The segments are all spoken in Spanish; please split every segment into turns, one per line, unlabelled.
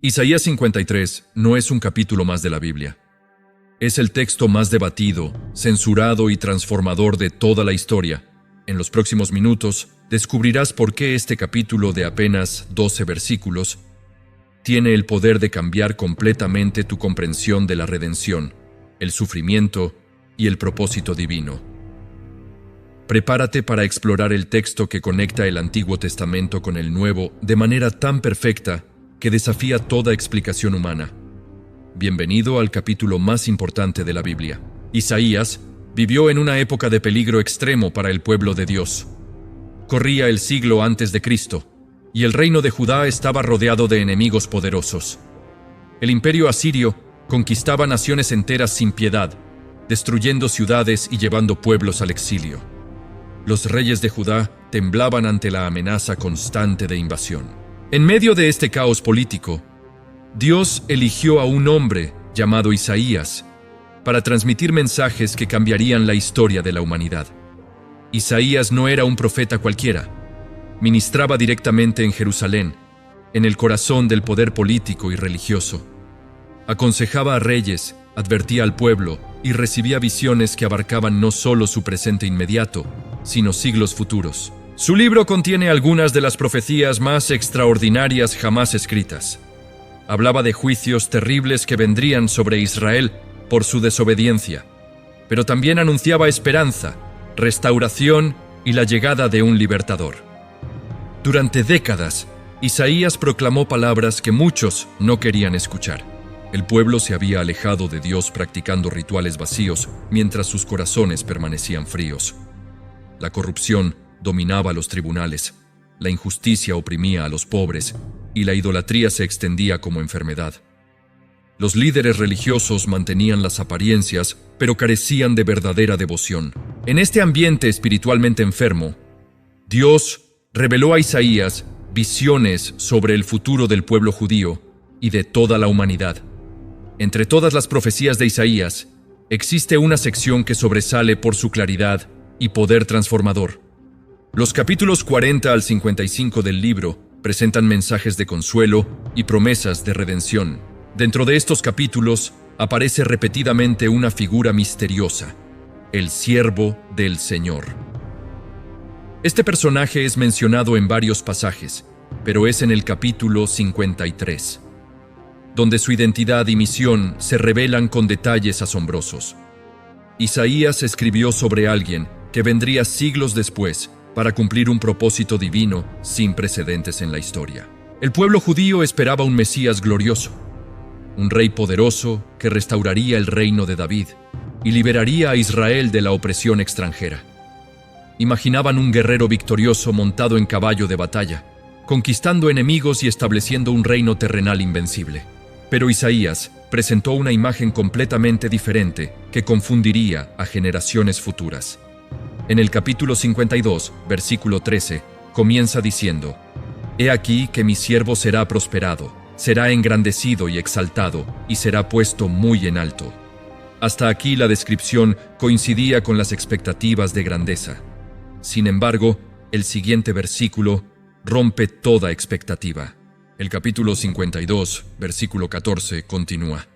Isaías 53 no es un capítulo más de la Biblia. Es el texto más debatido, censurado y transformador de toda la historia. En los próximos minutos descubrirás por qué este capítulo de apenas 12 versículos tiene el poder de cambiar completamente tu comprensión de la redención, el sufrimiento y el propósito divino. Prepárate para explorar el texto que conecta el Antiguo Testamento con el Nuevo de manera tan perfecta que desafía toda explicación humana. Bienvenido al capítulo más importante de la Biblia. Isaías vivió en una época de peligro extremo para el pueblo de Dios. Corría el siglo antes de Cristo, y el reino de Judá estaba rodeado de enemigos poderosos. El imperio asirio conquistaba naciones enteras sin piedad, destruyendo ciudades y llevando pueblos al exilio. Los reyes de Judá temblaban ante la amenaza constante de invasión. En medio de este caos político, Dios eligió a un hombre llamado Isaías para transmitir mensajes que cambiarían la historia de la humanidad. Isaías no era un profeta cualquiera. Ministraba directamente en Jerusalén, en el corazón del poder político y religioso. Aconsejaba a reyes, advertía al pueblo y recibía visiones que abarcaban no solo su presente inmediato, sino siglos futuros. Su libro contiene algunas de las profecías más extraordinarias jamás escritas. Hablaba de juicios terribles que vendrían sobre Israel por su desobediencia, pero también anunciaba esperanza, restauración y la llegada de un libertador. Durante décadas, Isaías proclamó palabras que muchos no querían escuchar. El pueblo se había alejado de Dios practicando rituales vacíos mientras sus corazones permanecían fríos. La corrupción dominaba los tribunales, la injusticia oprimía a los pobres y la idolatría se extendía como enfermedad. Los líderes religiosos mantenían las apariencias, pero carecían de verdadera devoción. En este ambiente espiritualmente enfermo, Dios reveló a Isaías visiones sobre el futuro del pueblo judío y de toda la humanidad. Entre todas las profecías de Isaías, existe una sección que sobresale por su claridad y poder transformador. Los capítulos 40 al 55 del libro presentan mensajes de consuelo y promesas de redención. Dentro de estos capítulos aparece repetidamente una figura misteriosa, el siervo del Señor. Este personaje es mencionado en varios pasajes, pero es en el capítulo 53, donde su identidad y misión se revelan con detalles asombrosos. Isaías escribió sobre alguien que vendría siglos después para cumplir un propósito divino sin precedentes en la historia. El pueblo judío esperaba un Mesías glorioso, un rey poderoso que restauraría el reino de David y liberaría a Israel de la opresión extranjera. Imaginaban un guerrero victorioso montado en caballo de batalla, conquistando enemigos y estableciendo un reino terrenal invencible. Pero Isaías presentó una imagen completamente diferente que confundiría a generaciones futuras. En el capítulo 52, versículo 13, comienza diciendo: «He aquí que mi siervo será prosperado, será engrandecido y exaltado, y será puesto muy en alto». Hasta aquí la descripción coincidía con las expectativas de grandeza. Sin embargo, el siguiente versículo rompe toda expectativa. El capítulo 52, versículo 14, continúa: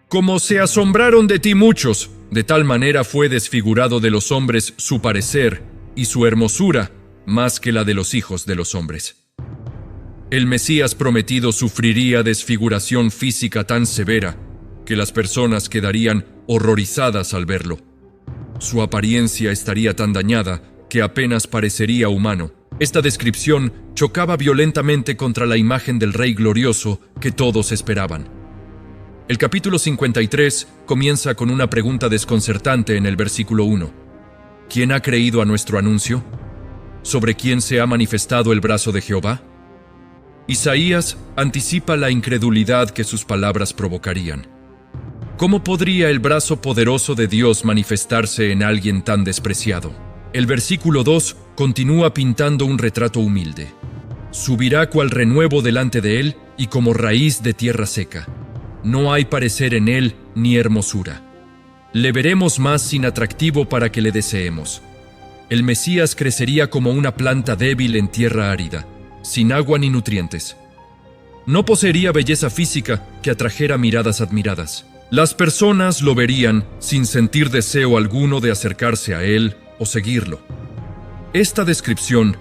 «Como se asombraron de ti muchos, de tal manera fue desfigurado de los hombres su parecer y su hermosura, más que la de los hijos de los hombres». El Mesías prometido sufriría desfiguración física tan severa que las personas quedarían horrorizadas al verlo. Su apariencia estaría tan dañada que apenas parecería humano. Esta descripción chocaba violentamente contra la imagen del Rey glorioso que todos esperaban. El capítulo 53 comienza con una pregunta desconcertante en el versículo 1. ¿Quién ha creído a nuestro anuncio? ¿Sobre quién se ha manifestado el brazo de Jehová? Isaías anticipa la incredulidad que sus palabras provocarían. ¿Cómo podría el brazo poderoso de Dios manifestarse en alguien tan despreciado? El versículo 2 continúa pintando un retrato humilde. Subirá cual renuevo delante de él y como raíz de tierra seca. No hay parecer en él ni hermosura. Le veremos más sin atractivo para que le deseemos. El Mesías crecería como una planta débil en tierra árida, sin agua ni nutrientes. No poseería belleza física que atrajera miradas admiradas. Las personas lo verían sin sentir deseo alguno de acercarse a él o seguirlo. Esta descripción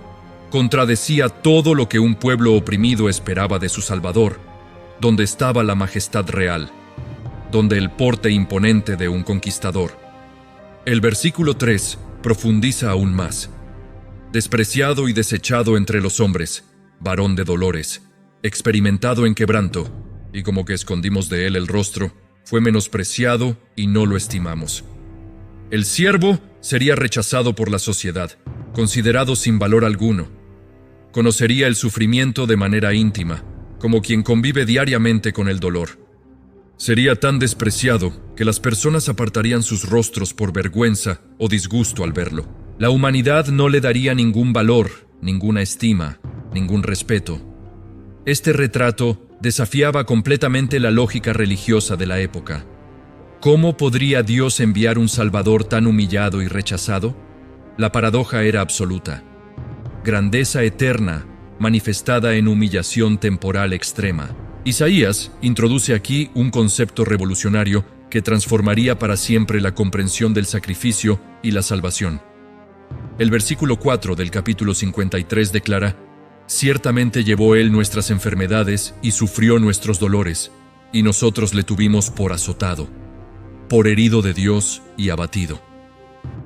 contradecía todo lo que un pueblo oprimido esperaba de su Salvador, donde estaba la majestad real, donde el porte imponente de un conquistador. El versículo 3 profundiza aún más. Despreciado y desechado entre los hombres, varón de dolores, experimentado en quebranto, y como que escondimos de él el rostro, fue menospreciado y no lo estimamos. El siervo sería rechazado por la sociedad, considerado sin valor alguno. Conocería el sufrimiento de manera íntima, como quien convive diariamente con el dolor. Sería tan despreciado que las personas apartarían sus rostros por vergüenza o disgusto al verlo. La humanidad no le daría ningún valor, ninguna estima, ningún respeto. Este retrato desafiaba completamente la lógica religiosa de la época. ¿Cómo podría Dios enviar un Salvador tan humillado y rechazado? La paradoja era absoluta. Grandeza eterna, manifestada en humillación temporal extrema. Isaías introduce aquí un concepto revolucionario que transformaría para siempre la comprensión del sacrificio y la salvación. El versículo 4 del capítulo 53 declara: «Ciertamente llevó él nuestras enfermedades y sufrió nuestros dolores, y nosotros le tuvimos por azotado, por herido de Dios y abatido».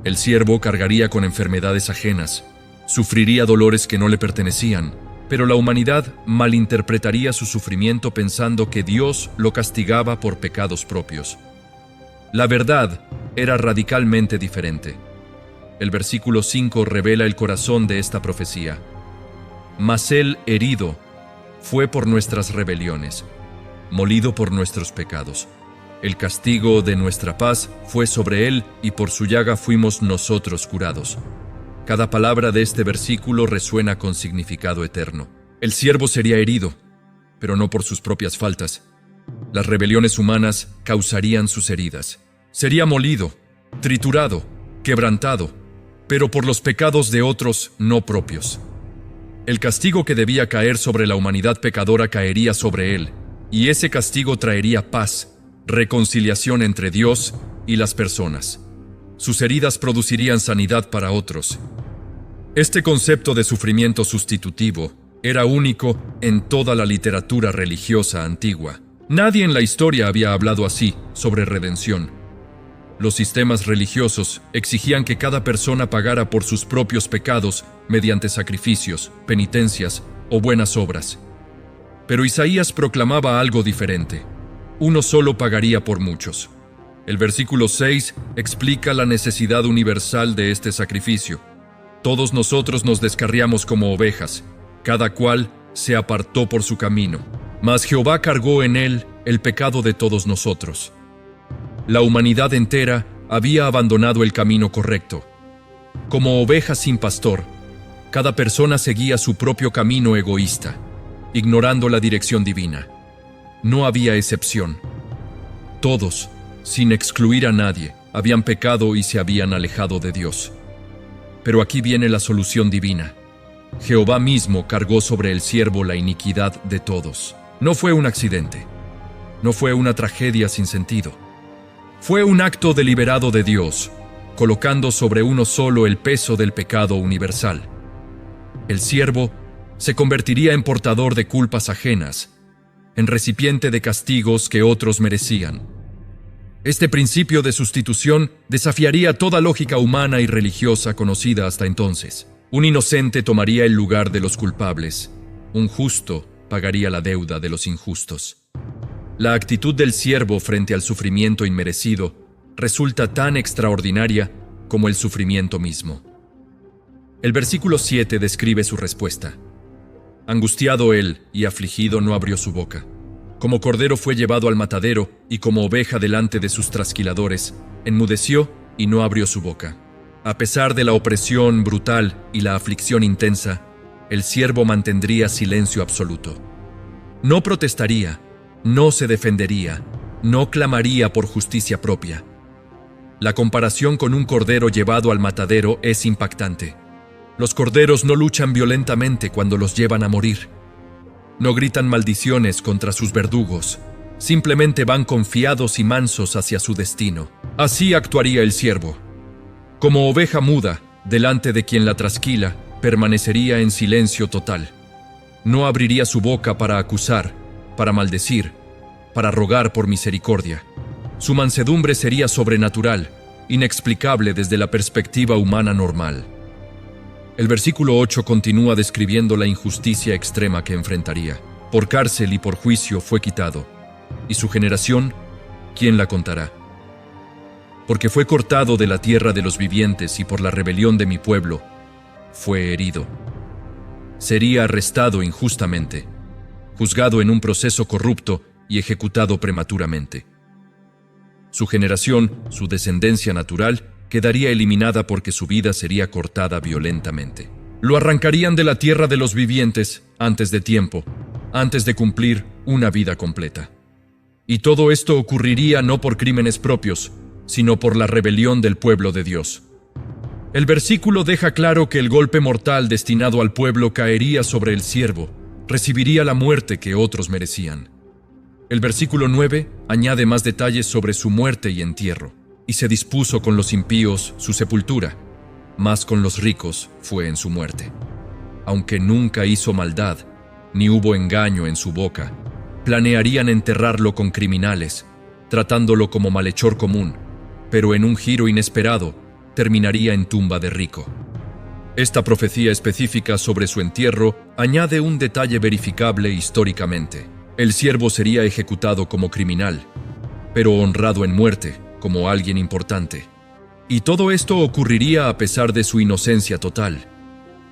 El siervo cargaría con enfermedades ajenas, sufriría dolores que no le pertenecían, pero la humanidad malinterpretaría su sufrimiento pensando que Dios lo castigaba por pecados propios. La verdad era radicalmente diferente. El versículo 5 revela el corazón de esta profecía. Mas él herido fue por nuestras rebeliones, molido por nuestros pecados. El castigo de nuestra paz fue sobre él, y por su llaga fuimos nosotros curados. Cada palabra de este versículo resuena con significado eterno. El siervo sería herido, pero no por sus propias faltas. Las rebeliones humanas causarían sus heridas. Sería molido, triturado, quebrantado, pero por los pecados de otros no propios. El castigo que debía caer sobre la humanidad pecadora caería sobre él, y ese castigo traería paz, reconciliación entre Dios y las personas. Sus heridas producirían sanidad para otros. Este concepto de sufrimiento sustitutivo era único en toda la literatura religiosa antigua. Nadie en la historia había hablado así sobre redención. Los sistemas religiosos exigían que cada persona pagara por sus propios pecados mediante sacrificios, penitencias o buenas obras. Pero Isaías proclamaba algo diferente. Uno solo pagaría por muchos. El versículo 6 explica la necesidad universal de este sacrificio. Todos nosotros nos descarriamos como ovejas, cada cual se apartó por su camino, mas Jehová cargó en él el pecado de todos nosotros. La humanidad entera había abandonado el camino correcto. Como ovejas sin pastor, cada persona seguía su propio camino egoísta, ignorando la dirección divina. No había excepción. Todos, sin excluir a nadie, habían pecado y se habían alejado de Dios. Pero aquí viene la solución divina. Jehová mismo cargó sobre el siervo la iniquidad de todos. No fue un accidente. No fue una tragedia sin sentido. Fue un acto deliberado de Dios, colocando sobre uno solo el peso del pecado universal. El siervo se convertiría en portador de culpas ajenas, en recipiente de castigos que otros merecían. Este principio de sustitución desafiaría toda lógica humana y religiosa conocida hasta entonces. Un inocente tomaría el lugar de los culpables. Un justo pagaría la deuda de los injustos. La actitud del siervo frente al sufrimiento inmerecido resulta tan extraordinaria como el sufrimiento mismo. El versículo 7 describe su respuesta. Angustiado él y afligido no abrió su boca. Como cordero fue llevado al matadero, y como oveja delante de sus trasquiladores, enmudeció y no abrió su boca. A pesar de la opresión brutal y la aflicción intensa, el siervo mantendría silencio absoluto. No protestaría, no se defendería, no clamaría por justicia propia. La comparación con un cordero llevado al matadero es impactante. Los corderos no luchan violentamente cuando los llevan a morir. No gritan maldiciones contra sus verdugos. Simplemente van confiados y mansos hacia su destino. Así actuaría el siervo. Como oveja muda, delante de quien la trasquila, permanecería en silencio total. No abriría su boca para acusar, para maldecir, para rogar por misericordia. Su mansedumbre sería sobrenatural, inexplicable desde la perspectiva humana normal. El versículo 8 continúa describiendo la injusticia extrema que enfrentaría. Por cárcel y por juicio fue quitado. ¿Y su generación? ¿Quién la contará? Porque fue cortado de la tierra de los vivientes y por la rebelión de mi pueblo, fue herido. Sería arrestado injustamente, juzgado en un proceso corrupto y ejecutado prematuramente. Su generación, su descendencia natural, quedaría eliminada porque su vida sería cortada violentamente. Lo arrancarían de la tierra de los vivientes antes de tiempo, antes de cumplir una vida completa. Y todo esto ocurriría no por crímenes propios, sino por la rebelión del pueblo de Dios. El versículo deja claro que el golpe mortal destinado al pueblo caería sobre el siervo, recibiría la muerte que otros merecían. El versículo 9 añade más detalles sobre su muerte y entierro. Y se dispuso con los impíos su sepultura, mas con los ricos fue en su muerte. Aunque nunca hizo maldad, ni hubo engaño en su boca, planearían enterrarlo con criminales, tratándolo como malhechor común, pero en un giro inesperado, terminaría en tumba de rico. Esta profecía específica sobre su entierro añade un detalle verificable históricamente. El siervo sería ejecutado como criminal, pero honrado en muerte, como alguien importante. Y todo esto ocurriría a pesar de su inocencia total.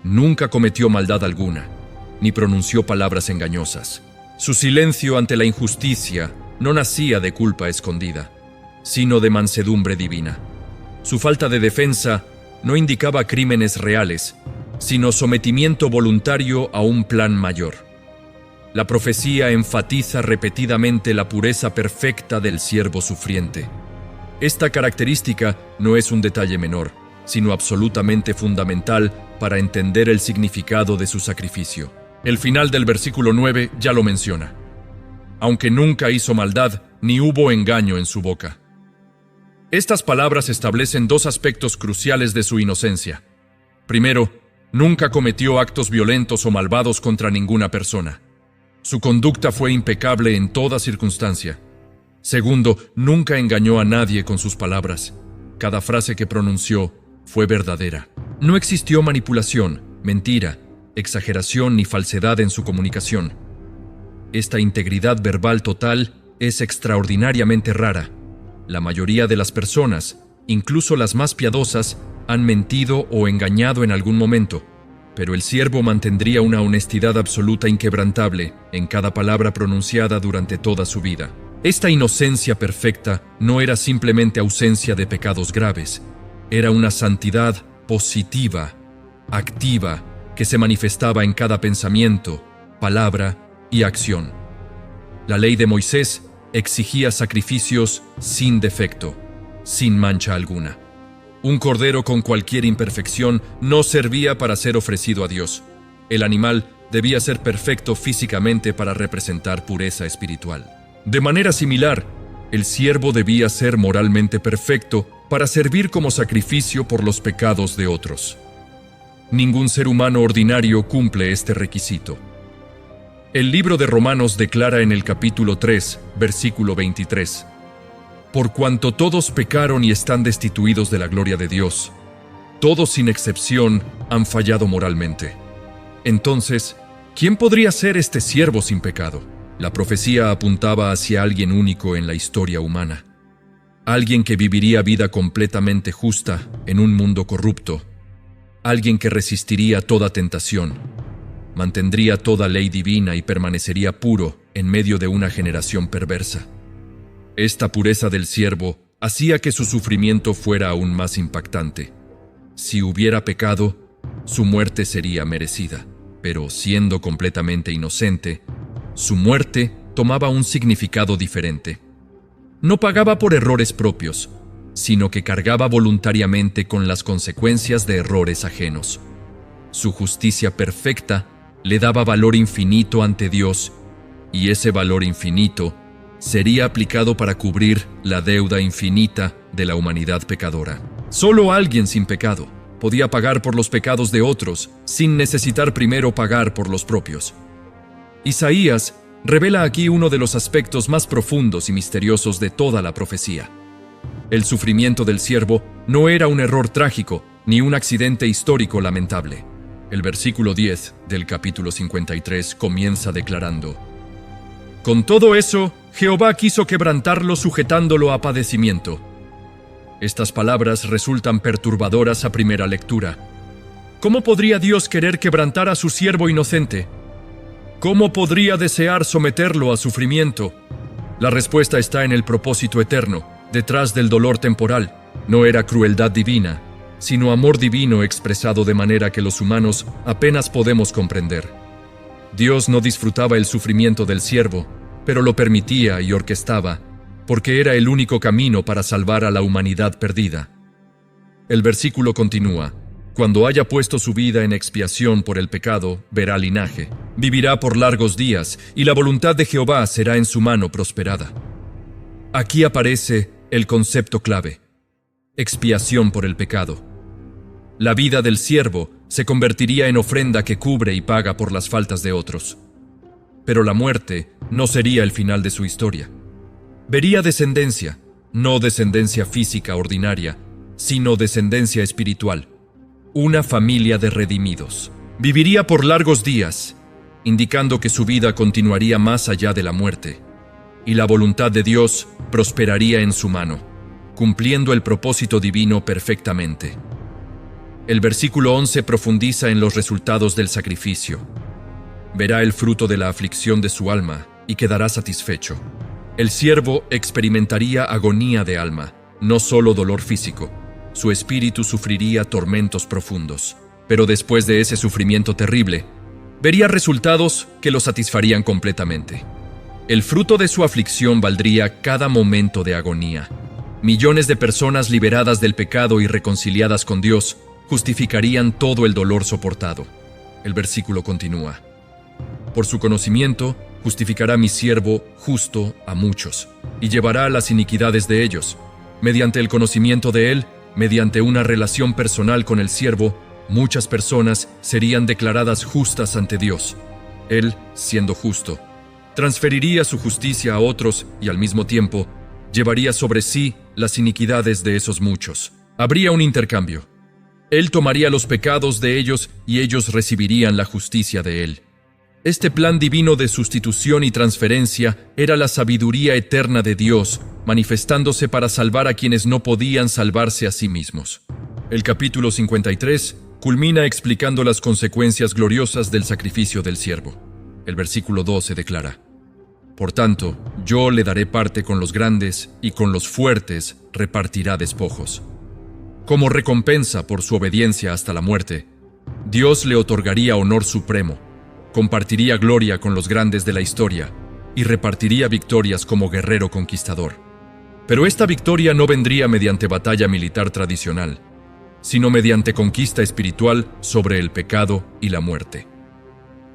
Nunca cometió maldad alguna, ni pronunció palabras engañosas. Su silencio ante la injusticia no nacía de culpa escondida, sino de mansedumbre divina. Su falta de defensa no indicaba crímenes reales, sino sometimiento voluntario a un plan mayor. La profecía enfatiza repetidamente la pureza perfecta del siervo sufriente. Esta característica no es un detalle menor, sino absolutamente fundamental para entender el significado de su sacrificio. El final del versículo 9 ya lo menciona. Aunque nunca hizo maldad, ni hubo engaño en su boca. Estas palabras establecen dos aspectos cruciales de su inocencia. Primero, nunca cometió actos violentos o malvados contra ninguna persona. Su conducta fue impecable en toda circunstancia. Segundo, nunca engañó a nadie con sus palabras. Cada frase que pronunció fue verdadera. No existió manipulación, mentira, exageración ni falsedad en su comunicación. Esta integridad verbal total es extraordinariamente rara. La mayoría de las personas, incluso las más piadosas, han mentido o engañado en algún momento, pero el siervo mantendría una honestidad absoluta inquebrantable en cada palabra pronunciada durante toda su vida. Esta inocencia perfecta no era simplemente ausencia de pecados graves, era una santidad positiva, activa, que se manifestaba en cada pensamiento, palabra y acción. La ley de Moisés exigía sacrificios sin defecto, sin mancha alguna. Un cordero con cualquier imperfección no servía para ser ofrecido a Dios. El animal debía ser perfecto físicamente para representar pureza espiritual. De manera similar, el siervo debía ser moralmente perfecto para servir como sacrificio por los pecados de otros. Ningún ser humano ordinario cumple este requisito. El libro de Romanos declara en el capítulo 3, versículo 23, «Por cuanto todos pecaron y están destituidos de la gloria de Dios, todos sin excepción han fallado moralmente. Entonces, ¿quién podría ser este siervo sin pecado?» La profecía apuntaba hacia alguien único en la historia humana. Alguien que viviría vida completamente justa en un mundo corrupto. Alguien que resistiría toda tentación, mantendría toda ley divina y permanecería puro en medio de una generación perversa. Esta pureza del siervo hacía que su sufrimiento fuera aún más impactante. Si hubiera pecado, su muerte sería merecida, pero siendo completamente inocente, su muerte tomaba un significado diferente. No pagaba por errores propios, sino que cargaba voluntariamente con las consecuencias de errores ajenos. Su justicia perfecta le daba valor infinito ante Dios, y ese valor infinito sería aplicado para cubrir la deuda infinita de la humanidad pecadora. Solo alguien sin pecado podía pagar por los pecados de otros sin necesitar primero pagar por los propios. Isaías revela aquí uno de los aspectos más profundos y misteriosos de toda la profecía. El sufrimiento del siervo no era un error trágico ni un accidente histórico lamentable. El versículo 10 del capítulo 53 comienza declarando: Con todo eso, Jehová quiso quebrantarlo sujetándolo a padecimiento. Estas palabras resultan perturbadoras a primera lectura. ¿Cómo podría Dios querer quebrantar a su siervo inocente? ¿Cómo podría desear someterlo a sufrimiento? La respuesta está en el propósito eterno, detrás del dolor temporal. No era crueldad divina, sino amor divino expresado de manera que los humanos apenas podemos comprender. Dios no disfrutaba el sufrimiento del siervo, pero lo permitía y orquestaba, porque era el único camino para salvar a la humanidad perdida. El versículo continúa: Cuando haya puesto su vida en expiación por el pecado, verá linaje. Vivirá por largos días, y la voluntad de Jehová será en su mano prosperada. Aquí aparece el concepto clave: expiación por el pecado. La vida del siervo se convertiría en ofrenda que cubre y paga por las faltas de otros. Pero la muerte no sería el final de su historia. Vería descendencia, no descendencia física ordinaria, sino descendencia espiritual. Una familia de redimidos. Viviría por largos días, indicando que su vida continuaría más allá de la muerte, y la voluntad de Dios prosperaría en su mano, cumpliendo el propósito divino perfectamente. El versículo 11 profundiza en los resultados del sacrificio. Verá el fruto de la aflicción de su alma y quedará satisfecho. El siervo experimentaría agonía de alma, no solo dolor físico. Su espíritu sufriría tormentos profundos. Pero después de ese sufrimiento terrible, vería resultados que lo satisfarían completamente. El fruto de su aflicción valdría cada momento de agonía. Millones de personas liberadas del pecado y reconciliadas con Dios justificarían todo el dolor soportado. El versículo continúa: Por su conocimiento, justificará mi siervo justo a muchos, y llevará las iniquidades de ellos. Mediante el conocimiento de él, mediante una relación personal con el siervo, muchas personas serían declaradas justas ante Dios. Él, siendo justo, transferiría su justicia a otros y al mismo tiempo llevaría sobre sí las iniquidades de esos muchos. Habría un intercambio. Él tomaría los pecados de ellos y ellos recibirían la justicia de él. Este plan divino de sustitución y transferencia era la sabiduría eterna de Dios, manifestándose para salvar a quienes no podían salvarse a sí mismos. El capítulo 53 culmina explicando las consecuencias gloriosas del sacrificio del siervo. El versículo 12 declara: Por tanto, yo le daré parte con los grandes y con los fuertes repartirá despojos. Como recompensa por su obediencia hasta la muerte, Dios le otorgaría honor supremo, compartiría gloria con los grandes de la historia y repartiría victorias como guerrero conquistador. Pero esta victoria no vendría mediante batalla militar tradicional, sino mediante conquista espiritual sobre el pecado y la muerte.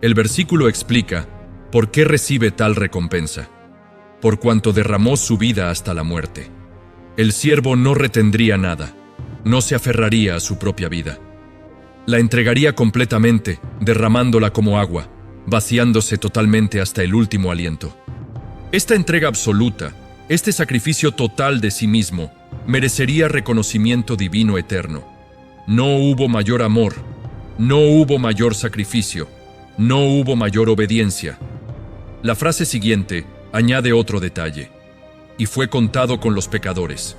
El versículo explica por qué recibe tal recompensa: por cuanto derramó su vida hasta la muerte. El siervo no retendría nada, no se aferraría a su propia vida. La entregaría completamente, derramándola como agua, vaciándose totalmente hasta el último aliento. Esta entrega absoluta, este sacrificio total de sí mismo, merecería reconocimiento divino eterno. No hubo mayor amor, no hubo mayor sacrificio, no hubo mayor obediencia. La frase siguiente añade otro detalle: y fue contado con los pecadores.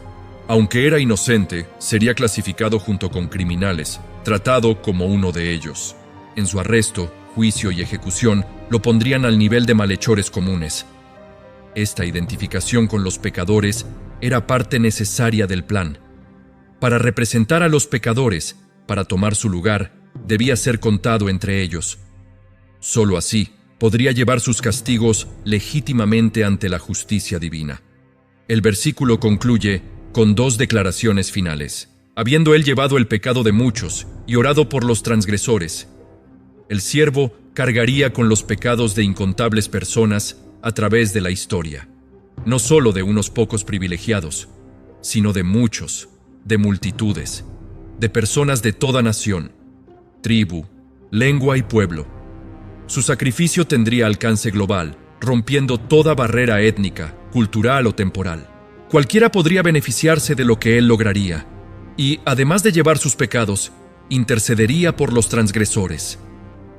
Aunque era inocente, sería clasificado junto con criminales, tratado como uno de ellos. En su arresto, juicio y ejecución lo pondrían al nivel de malhechores comunes. Esta identificación con los pecadores era parte necesaria del plan. Para representar a los pecadores, para tomar su lugar, debía ser contado entre ellos. Solo así podría llevar sus castigos legítimamente ante la justicia divina. El versículo concluye con dos declaraciones finales. Habiendo él llevado el pecado de muchos y orado por los transgresores, el siervo cargaría con los pecados de incontables personas a través de la historia, no solo de unos pocos privilegiados, sino de muchos, de multitudes, de personas de toda nación, tribu, lengua y pueblo. Su sacrificio tendría alcance global, rompiendo toda barrera étnica, cultural o temporal. Cualquiera podría beneficiarse de lo que él lograría, y, además de llevar sus pecados, intercedería por los transgresores.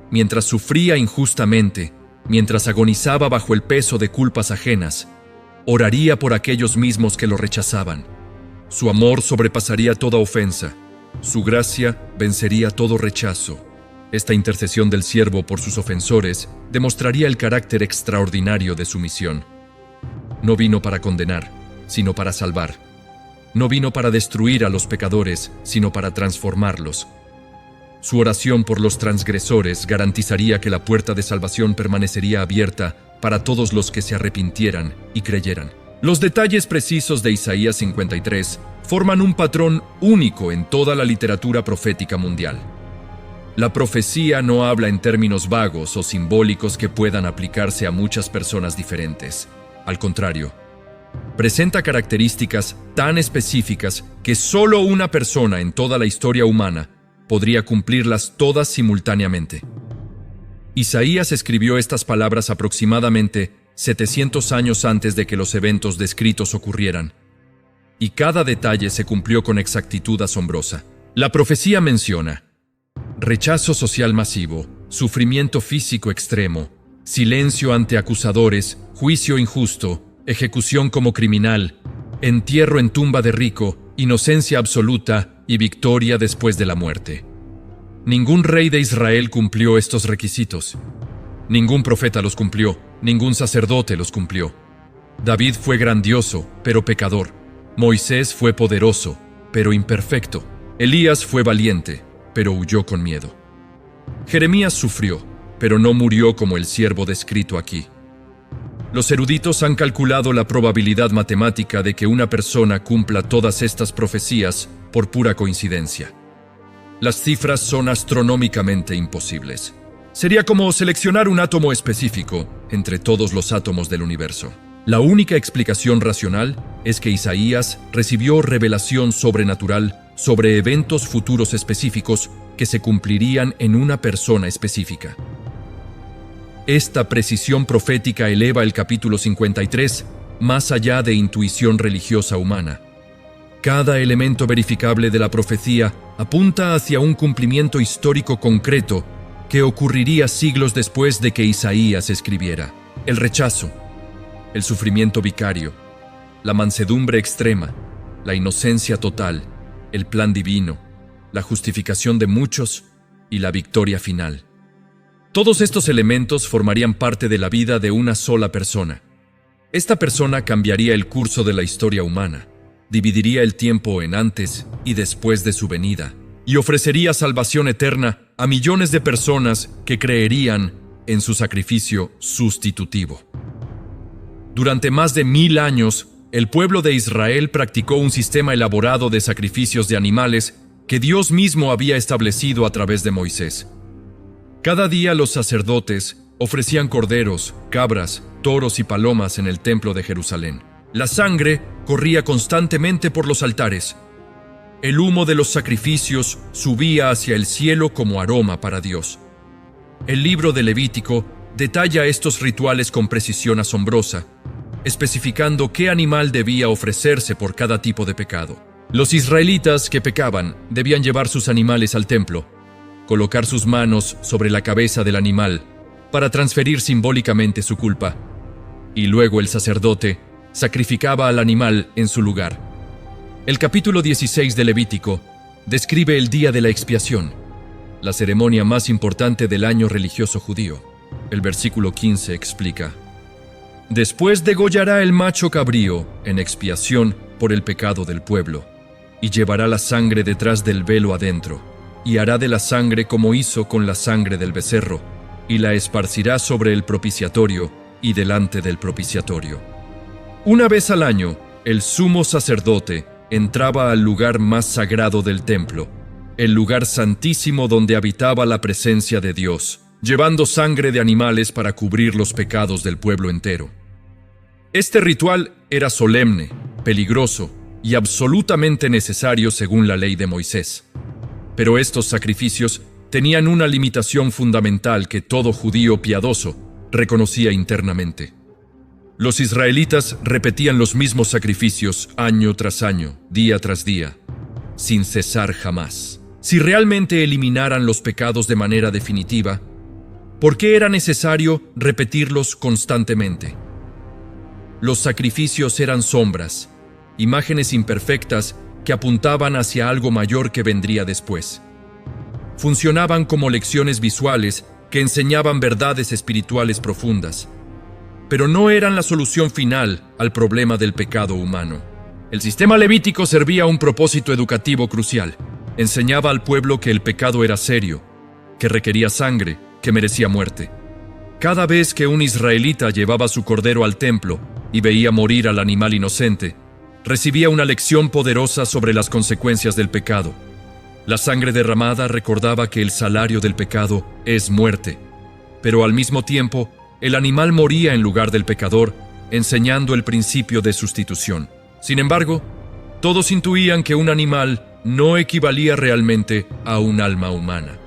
Mientras sufría injustamente, mientras agonizaba bajo el peso de culpas ajenas, oraría por aquellos mismos que lo rechazaban. Su amor sobrepasaría toda ofensa, su gracia vencería todo rechazo. Esta intercesión del siervo por sus ofensores demostraría el carácter extraordinario de su misión. No vino para condenar, sino para salvar. No vino para destruir a los pecadores, sino para transformarlos. Su oración por los transgresores garantizaría que la puerta de salvación permanecería abierta para todos los que se arrepintieran y creyeran. Los detalles precisos de Isaías 53 forman un patrón único en toda la literatura profética mundial. La profecía no habla en términos vagos o simbólicos que puedan aplicarse a muchas personas diferentes. Al contrario, presenta características tan específicas que solo una persona en toda la historia humana podría cumplirlas todas simultáneamente. Isaías escribió estas palabras aproximadamente 700 años antes de que los eventos descritos ocurrieran, y cada detalle se cumplió con exactitud asombrosa. La profecía menciona rechazo social masivo, sufrimiento físico extremo, silencio ante acusadores, juicio injusto, ejecución como criminal, entierro en tumba de rico, inocencia absoluta y victoria después de la muerte. Ningún rey de Israel cumplió estos requisitos. Ningún profeta los cumplió, ningún sacerdote los cumplió. David fue grandioso, pero pecador. Moisés fue poderoso, pero imperfecto. Elías fue valiente, pero huyó con miedo. Jeremías sufrió, pero no murió como el siervo descrito aquí. Los eruditos han calculado la probabilidad matemática de que una persona cumpla todas estas profecías por pura coincidencia. Las cifras son astronómicamente imposibles. Sería como seleccionar un átomo específico entre todos los átomos del universo. La única explicación racional es que Isaías recibió revelación sobrenatural sobre eventos futuros específicos que se cumplirían en una persona específica. Esta precisión profética eleva el capítulo 53 más allá de intuición religiosa humana. Cada elemento verificable de la profecía apunta hacia un cumplimiento histórico concreto que ocurriría siglos después de que Isaías escribiera. El rechazo, el sufrimiento vicario, la mansedumbre extrema, la inocencia total, el plan divino, la justificación de muchos y la victoria final. Todos estos elementos formarían parte de la vida de una sola persona. Esta persona cambiaría el curso de la historia humana, dividiría el tiempo en antes y después de su venida, y ofrecería salvación eterna a millones de personas que creerían en su sacrificio sustitutivo. Durante más de 1000 años, el pueblo de Israel practicó un sistema elaborado de sacrificios de animales que Dios mismo había establecido a través de Moisés. Cada día los sacerdotes ofrecían corderos, cabras, toros y palomas en el templo de Jerusalén. La sangre corría constantemente por los altares. El humo de los sacrificios subía hacia el cielo como aroma para Dios. El libro de Levítico detalla estos rituales con precisión asombrosa, especificando qué animal debía ofrecerse por cada tipo de pecado. Los israelitas que pecaban debían llevar sus animales al templo, colocar sus manos sobre la cabeza del animal para transferir simbólicamente su culpa, y luego el sacerdote sacrificaba al animal en su lugar. El capítulo 16 de Levítico describe el día de la expiación, la ceremonia más importante del año religioso judío. El versículo 15 explica: Después degollará el macho cabrío en expiación por el pecado del pueblo, y llevará la sangre detrás del velo adentro, y hará de la sangre como hizo con la sangre del becerro, y la esparcirá sobre el propiciatorio y delante del propiciatorio. Una vez al año, el sumo sacerdote entraba al lugar más sagrado del templo, el lugar santísimo donde habitaba la presencia de Dios, llevando sangre de animales para cubrir los pecados del pueblo entero. Este ritual era solemne, peligroso y absolutamente necesario según la ley de Moisés. Pero estos sacrificios tenían una limitación fundamental que todo judío piadoso reconocía internamente. Los israelitas repetían los mismos sacrificios año tras año, día tras día, sin cesar jamás. Si realmente eliminaran los pecados de manera definitiva, ¿por qué era necesario repetirlos constantemente? Los sacrificios eran sombras, imágenes imperfectas que apuntaban hacia algo mayor que vendría después. Funcionaban como lecciones visuales que enseñaban verdades espirituales profundas, pero no eran la solución final al problema del pecado humano. El sistema levítico servía a un propósito educativo crucial. Enseñaba al pueblo que el pecado era serio, que requería sangre, que merecía muerte. Cada vez que un israelita llevaba su cordero al templo y veía morir al animal inocente, recibía una lección poderosa sobre las consecuencias del pecado. La sangre derramada recordaba que el salario del pecado es muerte, pero al mismo tiempo, el animal moría en lugar del pecador, enseñando el principio de sustitución. Sin embargo, todos intuían que un animal no equivalía realmente a un alma humana.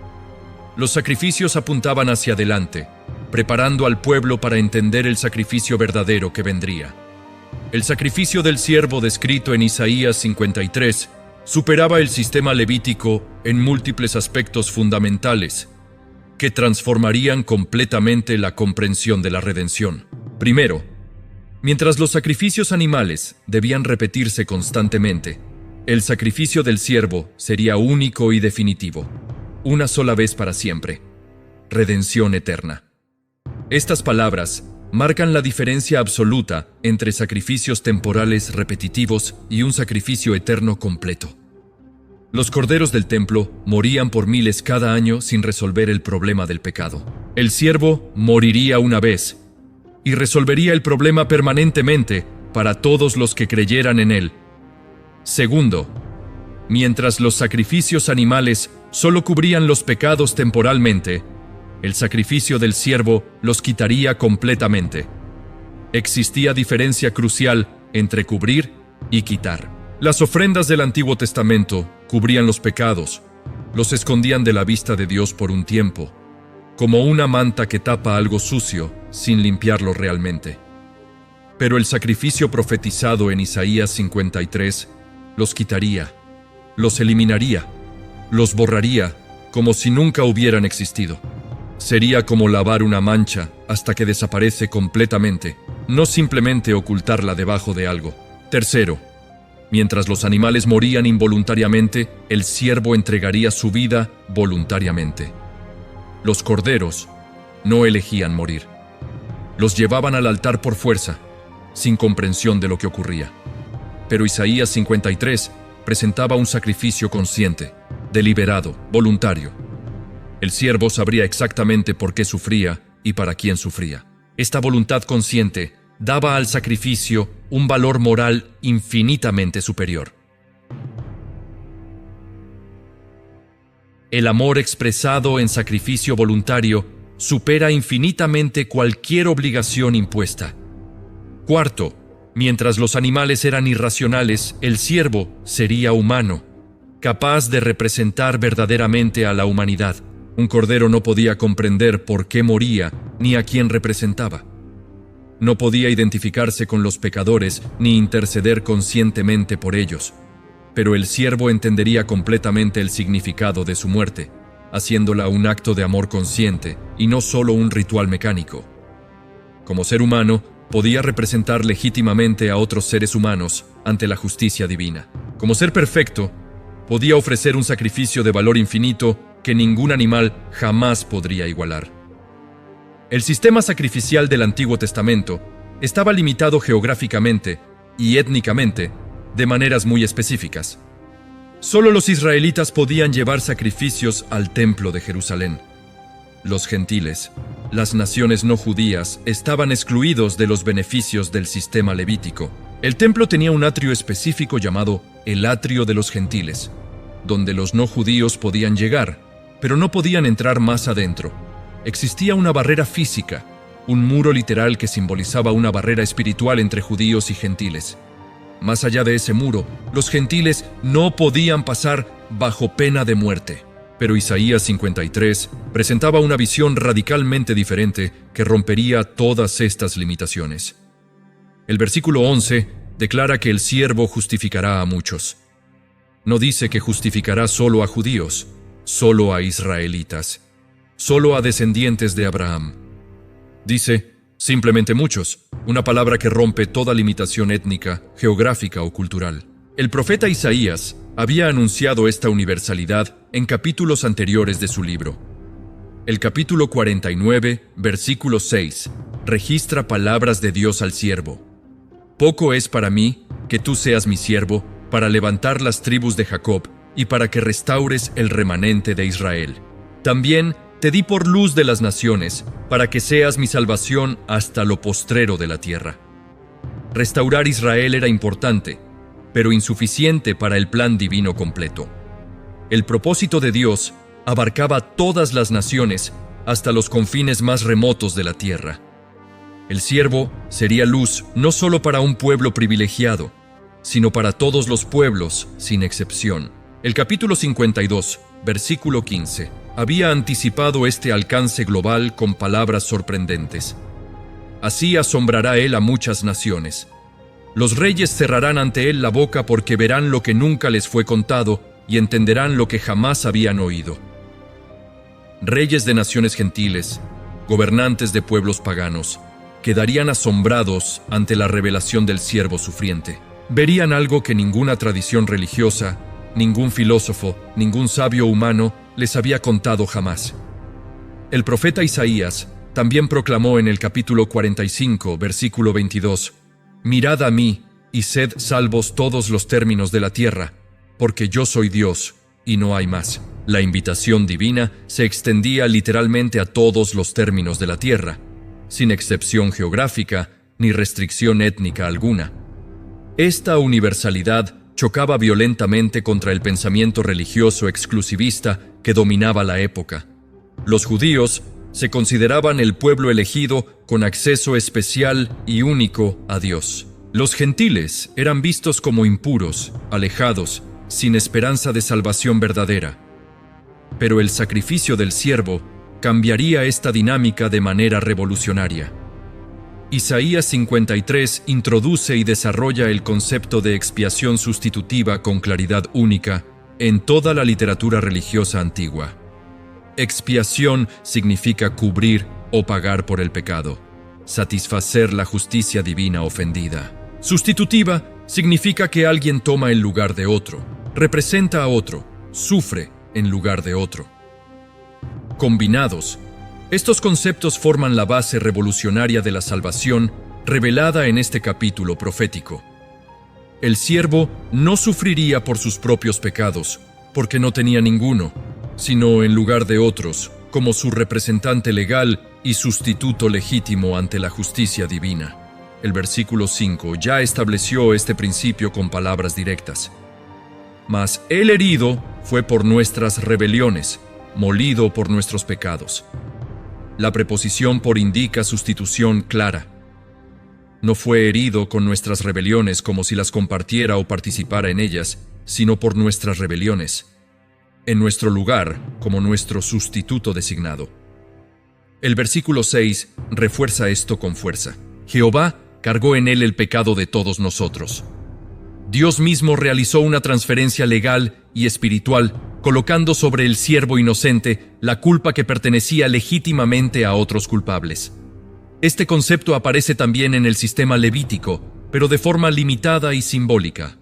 Los sacrificios apuntaban hacia adelante, preparando al pueblo para entender el sacrificio verdadero que vendría. El sacrificio del siervo descrito en Isaías 53 superaba el sistema levítico en múltiples aspectos fundamentales que transformarían completamente la comprensión de la redención. Primero, mientras los sacrificios animales debían repetirse constantemente, el sacrificio del siervo sería único y definitivo, una sola vez para siempre. Redención eterna. Estas palabras marcan la diferencia absoluta entre sacrificios temporales repetitivos y un sacrificio eterno completo. Los corderos del templo morían por miles cada año sin resolver el problema del pecado. El siervo moriría una vez y resolvería el problema permanentemente para todos los que creyeran en él. Segundo, mientras los sacrificios animales solo cubrían los pecados temporalmente, el sacrificio del siervo los quitaría completamente. Existía diferencia crucial entre cubrir y quitar. Las ofrendas del Antiguo Testamento cubrían los pecados, los escondían de la vista de Dios por un tiempo, como una manta que tapa algo sucio sin limpiarlo realmente. Pero el sacrificio profetizado en Isaías 53 los quitaría, los eliminaría, los borraría como si nunca hubieran existido. Sería como lavar una mancha hasta que desaparece completamente, no simplemente ocultarla debajo de algo. Tercero, mientras los animales morían involuntariamente, el siervo entregaría su vida voluntariamente. Los corderos no elegían morir. Los llevaban al altar por fuerza, sin comprensión de lo que ocurría. Pero Isaías 53 presentaba un sacrificio consciente, deliberado, voluntario. El siervo sabría exactamente por qué sufría y para quién sufría. Esta voluntad consciente daba al sacrificio un valor moral infinitamente superior. El amor expresado en sacrificio voluntario supera infinitamente cualquier obligación impuesta. Cuarto, mientras los animales eran irracionales, el siervo sería humano, capaz de representar verdaderamente a la humanidad. Un cordero no podía comprender por qué moría ni a quién representaba. No podía identificarse con los pecadores ni interceder conscientemente por ellos, pero el siervo entendería completamente el significado de su muerte, haciéndola un acto de amor consciente y no solo un ritual mecánico. Como ser humano, podía representar legítimamente a otros seres humanos ante la justicia divina. Como ser perfecto, podía ofrecer un sacrificio de valor infinito que ningún animal jamás podría igualar. El sistema sacrificial del Antiguo Testamento estaba limitado geográficamente y étnicamente de maneras muy específicas. Solo los israelitas podían llevar sacrificios al templo de Jerusalén. Los gentiles, las naciones no judías, estaban excluidos de los beneficios del sistema levítico. El templo tenía un atrio específico llamado el atrio de los gentiles, donde los no judíos podían llegar, pero no podían entrar más adentro. Existía una barrera física, un muro literal que simbolizaba una barrera espiritual entre judíos y gentiles. Más allá de ese muro, los gentiles no podían pasar bajo pena de muerte. Pero Isaías 53 presentaba una visión radicalmente diferente que rompería todas estas limitaciones. El versículo 11 declara que el siervo justificará a muchos. No dice que justificará solo a judíos, solo a israelitas, solo a descendientes de Abraham. Dice, simplemente muchos, una palabra que rompe toda limitación étnica, geográfica o cultural. El profeta Isaías había anunciado esta universalidad en capítulos anteriores de su libro. El capítulo 49, versículo 6, registra palabras de Dios al siervo. Poco es para mí que tú seas mi siervo, para levantar las tribus de Jacob y para que restaures el remanente de Israel. También te di por luz de las naciones, para que seas mi salvación hasta lo postrero de la tierra. Restaurar Israel era importante, pero insuficiente para el plan divino completo. El propósito de Dios abarcaba todas las naciones hasta los confines más remotos de la tierra. El siervo sería luz no solo para un pueblo privilegiado, sino para todos los pueblos, sin excepción. El capítulo 52, versículo 15, había anticipado este alcance global con palabras sorprendentes. Así asombrará él a muchas naciones. Los reyes cerrarán ante él la boca porque verán lo que nunca les fue contado y entenderán lo que jamás habían oído. Reyes de naciones gentiles, gobernantes de pueblos paganos, quedarían asombrados ante la revelación del siervo sufriente. Verían algo que ninguna tradición religiosa, ningún filósofo, ningún sabio humano les había contado jamás. El profeta Isaías también proclamó en el capítulo 45, versículo 22, «Mirad a mí y sed salvos todos los términos de la tierra, porque yo soy Dios y no hay más». La invitación divina se extendía literalmente a todos los términos de la tierra, sin excepción geográfica ni restricción étnica alguna. Esta universalidad chocaba violentamente contra el pensamiento religioso exclusivista que dominaba la época. Los judíos se consideraban el pueblo elegido con acceso especial y único a Dios. Los gentiles eran vistos como impuros, alejados, sin esperanza de salvación verdadera. Pero el sacrificio del siervo cambiaría esta dinámica de manera revolucionaria. Isaías 53 introduce y desarrolla el concepto de expiación sustitutiva con claridad única en toda la literatura religiosa antigua. Expiación significa cubrir o pagar por el pecado, satisfacer la justicia divina ofendida. Sustitutiva significa que alguien toma el lugar de otro, representa a otro, sufre en lugar de otro. Combinados, estos conceptos forman la base revolucionaria de la salvación revelada en este capítulo profético. El siervo no sufriría por sus propios pecados, porque no tenía ninguno, sino en lugar de otros, como su representante legal y sustituto legítimo ante la justicia divina. El versículo 5 ya estableció este principio con palabras directas. Mas el herido fue por nuestras rebeliones, molido por nuestros pecados. La preposición por indica sustitución clara. No fue herido con nuestras rebeliones como si las compartiera o participara en ellas, sino por nuestras rebeliones, en nuestro lugar como nuestro sustituto designado. El versículo 6 refuerza esto con fuerza. Jehová cargó en él el pecado de todos nosotros. Dios mismo realizó una transferencia legal y espiritual, colocando sobre el siervo inocente la culpa que pertenecía legítimamente a otros culpables. Este concepto aparece también en el sistema levítico, pero de forma limitada y simbólica.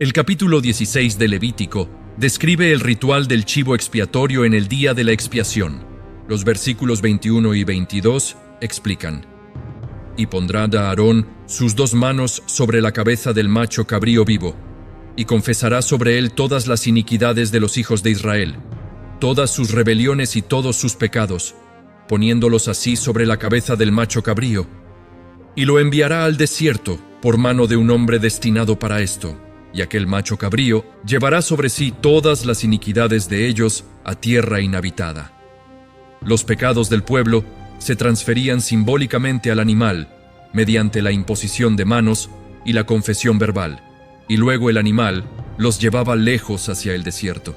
El capítulo 16 de Levítico describe el ritual del chivo expiatorio en el día de la expiación. Los versículos 21 y 22 explican: «Y pondrá a Aarón sus 2 manos sobre la cabeza del macho cabrío vivo, y confesará sobre él todas las iniquidades de los hijos de Israel, todas sus rebeliones y todos sus pecados, poniéndolos así sobre la cabeza del macho cabrío, y lo enviará al desierto por mano de un hombre destinado para esto, y aquel macho cabrío llevará sobre sí todas las iniquidades de ellos a tierra inhabitada». Los pecados del pueblo se transferían simbólicamente al animal mediante la imposición de manos y la confesión verbal, y luego el animal los llevaba lejos hacia el desierto.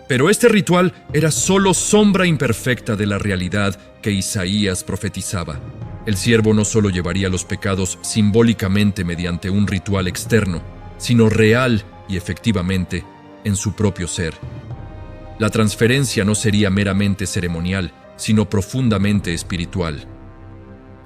Pero este ritual era solo sombra imperfecta de la realidad que Isaías profetizaba. El siervo no solo llevaría los pecados simbólicamente mediante un ritual externo, sino real y efectivamente en su propio ser. La transferencia no sería meramente ceremonial, sino profundamente espiritual.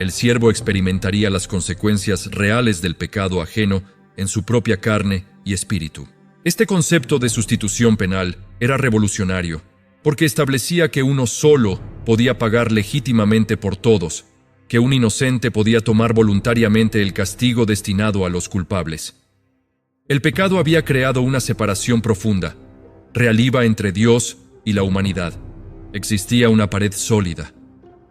El siervo experimentaría las consecuencias reales del pecado ajeno en su propia carne y espíritu. Este concepto de sustitución penal era revolucionario, porque establecía que uno solo podía pagar legítimamente por todos, que un inocente podía tomar voluntariamente el castigo destinado a los culpables. El pecado había creado una separación profunda, realiva entre Dios y la humanidad. Existía una pared sólida,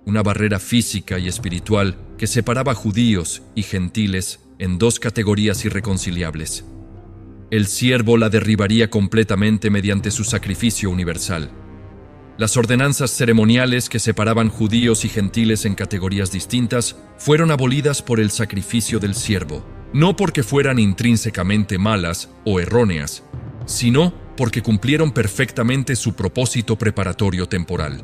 una barrera física y espiritual que separaba judíos y gentiles en dos categorías irreconciliables. El siervo la derribaría completamente mediante su sacrificio universal. Las ordenanzas ceremoniales que separaban judíos y gentiles en categorías distintas fueron abolidas por el sacrificio del siervo, no porque fueran intrínsecamente malas o erróneas, sino porque cumplieron perfectamente su propósito preparatorio temporal.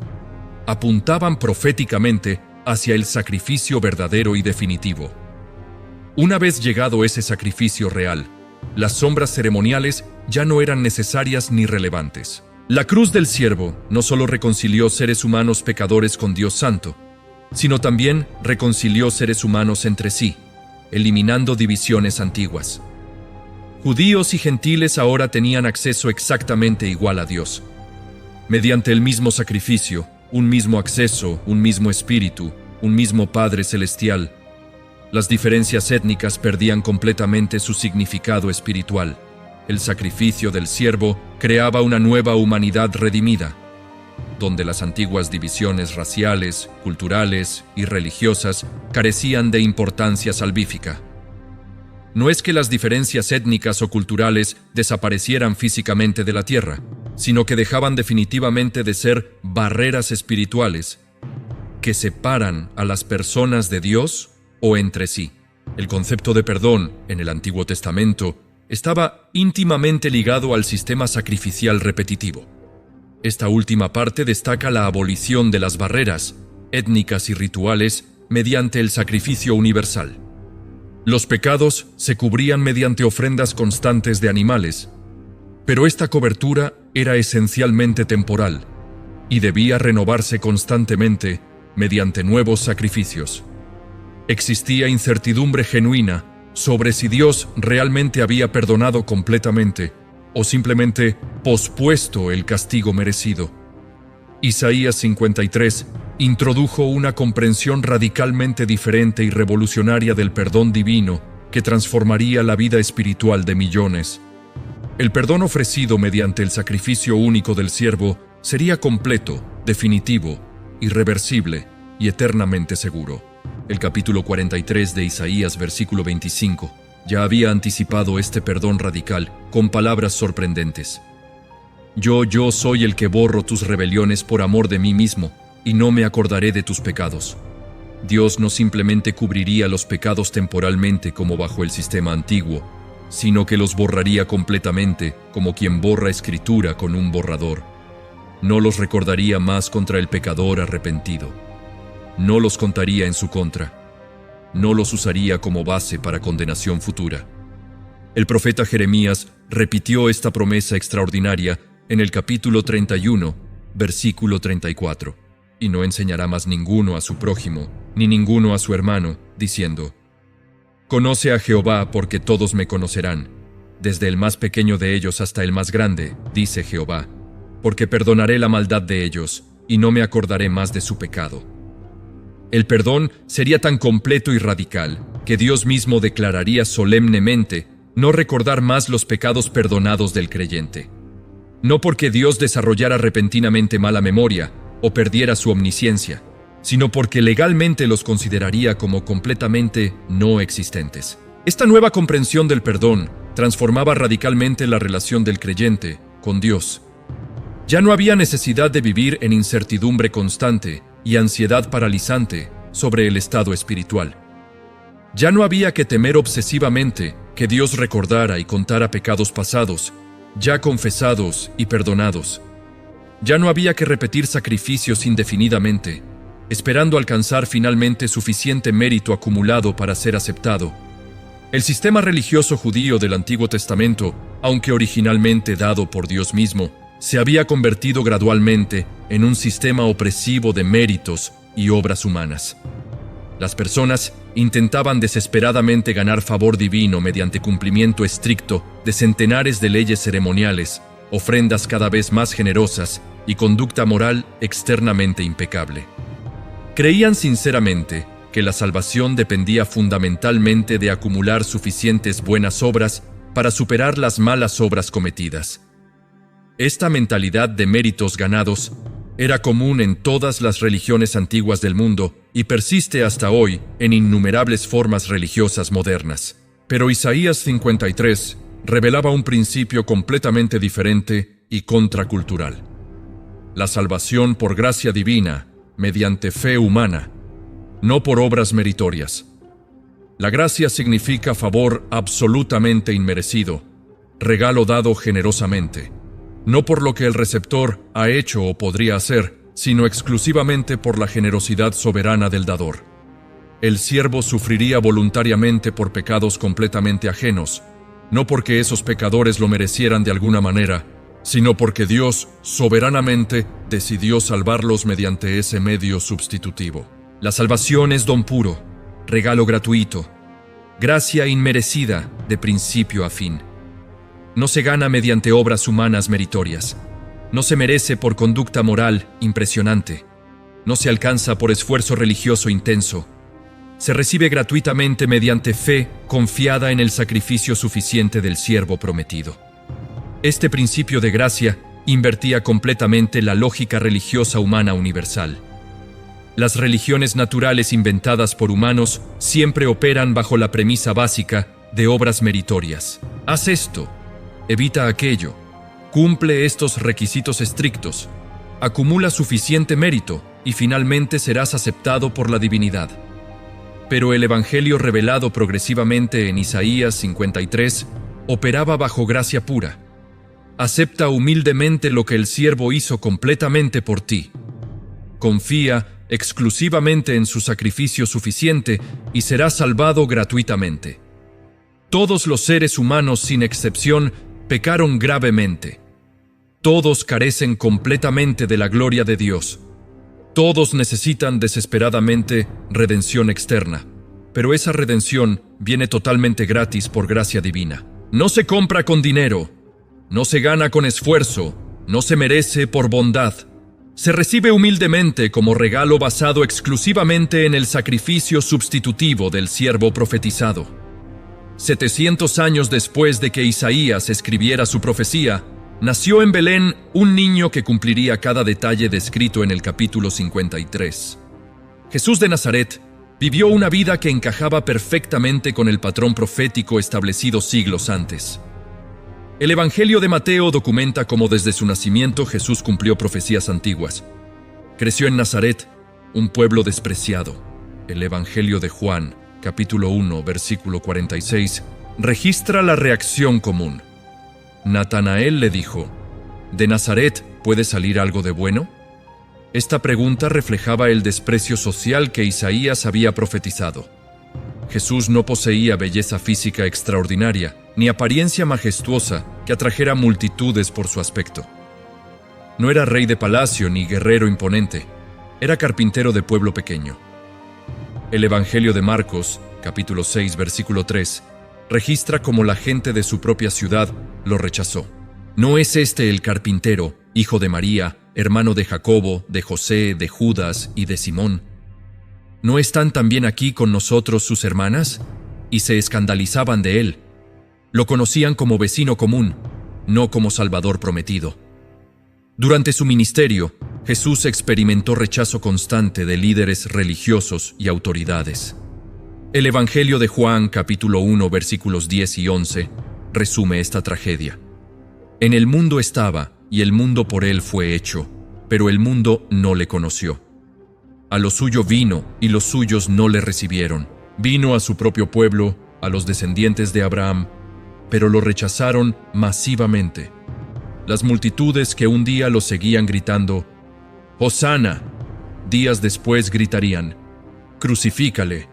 Apuntaban proféticamente hacia el sacrificio verdadero y definitivo. Una vez llegado ese sacrificio real, las sombras ceremoniales ya no eran necesarias ni relevantes. La cruz del siervo no solo reconcilió seres humanos pecadores con Dios Santo, sino también reconcilió seres humanos entre sí, eliminando divisiones antiguas. Judíos y gentiles ahora tenían acceso exactamente igual a Dios. Mediante el mismo sacrificio, un mismo acceso, un mismo espíritu, un mismo Padre Celestial, las diferencias étnicas perdían completamente su significado espiritual. El sacrificio del siervo creaba una nueva humanidad redimida, donde las antiguas divisiones raciales, culturales y religiosas carecían de importancia salvífica. No es que las diferencias étnicas o culturales desaparecieran físicamente de la tierra, sino que dejaban definitivamente de ser barreras espirituales que separan a las personas de Dios o entre sí. El concepto de perdón en el Antiguo Testamento estaba íntimamente ligado al sistema sacrificial repetitivo. Esta última parte destaca la abolición de las barreras étnicas y rituales mediante el sacrificio universal. Los pecados se cubrían mediante ofrendas constantes de animales, pero esta cobertura era esencialmente temporal y debía renovarse constantemente mediante nuevos sacrificios. Existía incertidumbre genuina sobre si Dios realmente había perdonado completamente o simplemente pospuesto el castigo merecido. Isaías 53 introdujo una comprensión radicalmente diferente y revolucionaria del perdón divino que transformaría la vida espiritual de millones. El perdón ofrecido mediante el sacrificio único del siervo sería completo, definitivo, irreversible y eternamente seguro. El capítulo 43 de Isaías, versículo 25, ya había anticipado este perdón radical con palabras sorprendentes. Yo soy el que borro tus rebeliones por amor de mí mismo, y no me acordaré de tus pecados. Dios no simplemente cubriría los pecados temporalmente como bajo el sistema antiguo, sino que los borraría completamente como quien borra escritura con un borrador. No los recordaría más contra el pecador arrepentido. No los contaría en su contra. No los usaría como base para condenación futura. El profeta Jeremías repitió esta promesa extraordinaria en el capítulo 31, versículo 34. Y no enseñará más ninguno a su prójimo, ni ninguno a su hermano, diciendo: Conoce a Jehová, porque todos me conocerán, desde el más pequeño de ellos hasta el más grande, dice Jehová, porque perdonaré la maldad de ellos, y no me acordaré más de su pecado. El perdón sería tan completo y radical, que Dios mismo declararía solemnemente no recordar más los pecados perdonados del creyente. No porque Dios desarrollara repentinamente mala memoria, o perdiera su omnisciencia, sino porque legalmente los consideraría como completamente no existentes. Esta nueva comprensión del perdón transformaba radicalmente la relación del creyente con Dios. Ya no había necesidad de vivir en incertidumbre constante y ansiedad paralizante sobre el estado espiritual. Ya no había que temer obsesivamente que Dios recordara y contara pecados pasados, ya confesados y perdonados. Ya no había que repetir sacrificios indefinidamente, esperando alcanzar finalmente suficiente mérito acumulado para ser aceptado. El sistema religioso judío del Antiguo Testamento, aunque originalmente dado por Dios mismo, se había convertido gradualmente en un sistema opresivo de méritos y obras humanas. Las personas intentaban desesperadamente ganar favor divino mediante cumplimiento estricto de centenares de leyes ceremoniales, ofrendas cada vez más generosas y conducta moral externamente impecable. Creían sinceramente que la salvación dependía fundamentalmente de acumular suficientes buenas obras para superar las malas obras cometidas. Esta mentalidad de méritos ganados era común en todas las religiones antiguas del mundo y persiste hasta hoy en innumerables formas religiosas modernas. Pero Isaías 53 revelaba un principio completamente diferente y contracultural. La salvación por gracia divina, mediante fe humana, no por obras meritorias. La gracia significa favor absolutamente inmerecido, regalo dado generosamente, no por lo que el receptor ha hecho o podría hacer, sino exclusivamente por la generosidad soberana del dador. El siervo sufriría voluntariamente por pecados completamente ajenos, no porque esos pecadores lo merecieran de alguna manera, sino porque Dios soberanamente decidió salvarlos mediante ese medio sustitutivo. La salvación es don puro, regalo gratuito, gracia inmerecida de principio a fin. No se gana mediante obras humanas meritorias. No se merece por conducta moral impresionante. No se alcanza por esfuerzo religioso intenso. Se recibe gratuitamente mediante fe confiada en el sacrificio suficiente del siervo prometido. Este principio de gracia invertía completamente la lógica religiosa humana universal. Las religiones naturales inventadas por humanos siempre operan bajo la premisa básica de obras meritorias. Haz esto, evita aquello, cumple estos requisitos estrictos, acumula suficiente mérito y finalmente serás aceptado por la divinidad. Pero el Evangelio revelado progresivamente en Isaías 53 operaba bajo gracia pura. Acepta humildemente lo que el siervo hizo completamente por ti. Confía exclusivamente en su sacrificio suficiente y serás salvado gratuitamente. Todos los seres humanos, sin excepción, pecaron gravemente. Todos carecen completamente de la gloria de Dios. Todos necesitan desesperadamente redención externa, pero esa redención viene totalmente gratis por gracia divina. No se compra con dinero, no se gana con esfuerzo, no se merece por bondad. Se recibe humildemente como regalo basado exclusivamente en el sacrificio sustitutivo del siervo profetizado. 700 años después de que Isaías escribiera su profecía, nació en Belén un niño que cumpliría cada detalle descrito en el capítulo 53. Jesús de Nazaret vivió una vida que encajaba perfectamente con el patrón profético establecido siglos antes. El Evangelio de Mateo documenta cómo desde su nacimiento Jesús cumplió profecías antiguas. Creció en Nazaret, un pueblo despreciado. El Evangelio de Juan, capítulo 1, versículo 46, registra la reacción común. Natanael le dijo, ¿de Nazaret puede salir algo de bueno? Esta pregunta reflejaba el desprecio social que Isaías había profetizado. Jesús no poseía belleza física extraordinaria, ni apariencia majestuosa que atrajera multitudes por su aspecto. No era rey de palacio ni guerrero imponente, era carpintero de pueblo pequeño. El Evangelio de Marcos, capítulo 6, versículo 3, registra cómo la gente de su propia ciudad lo rechazó. ¿No es este el carpintero, hijo de María, hermano de Jacobo, de José, de Judas y de Simón? ¿No están también aquí con nosotros sus hermanas? Y se escandalizaban de él. Lo conocían como vecino común, no como Salvador prometido. Durante su ministerio, Jesús experimentó rechazo constante de líderes religiosos y autoridades. El Evangelio de Juan, capítulo 1, versículos 10 y 11, resume esta tragedia. En el mundo estaba, y el mundo por él fue hecho, pero el mundo no le conoció. A lo suyo vino, y los suyos no le recibieron. Vino a su propio pueblo, a los descendientes de Abraham, pero lo rechazaron masivamente. Las multitudes que un día lo seguían gritando, «¡Hosana!», días después gritarían, «¡Crucifícale!».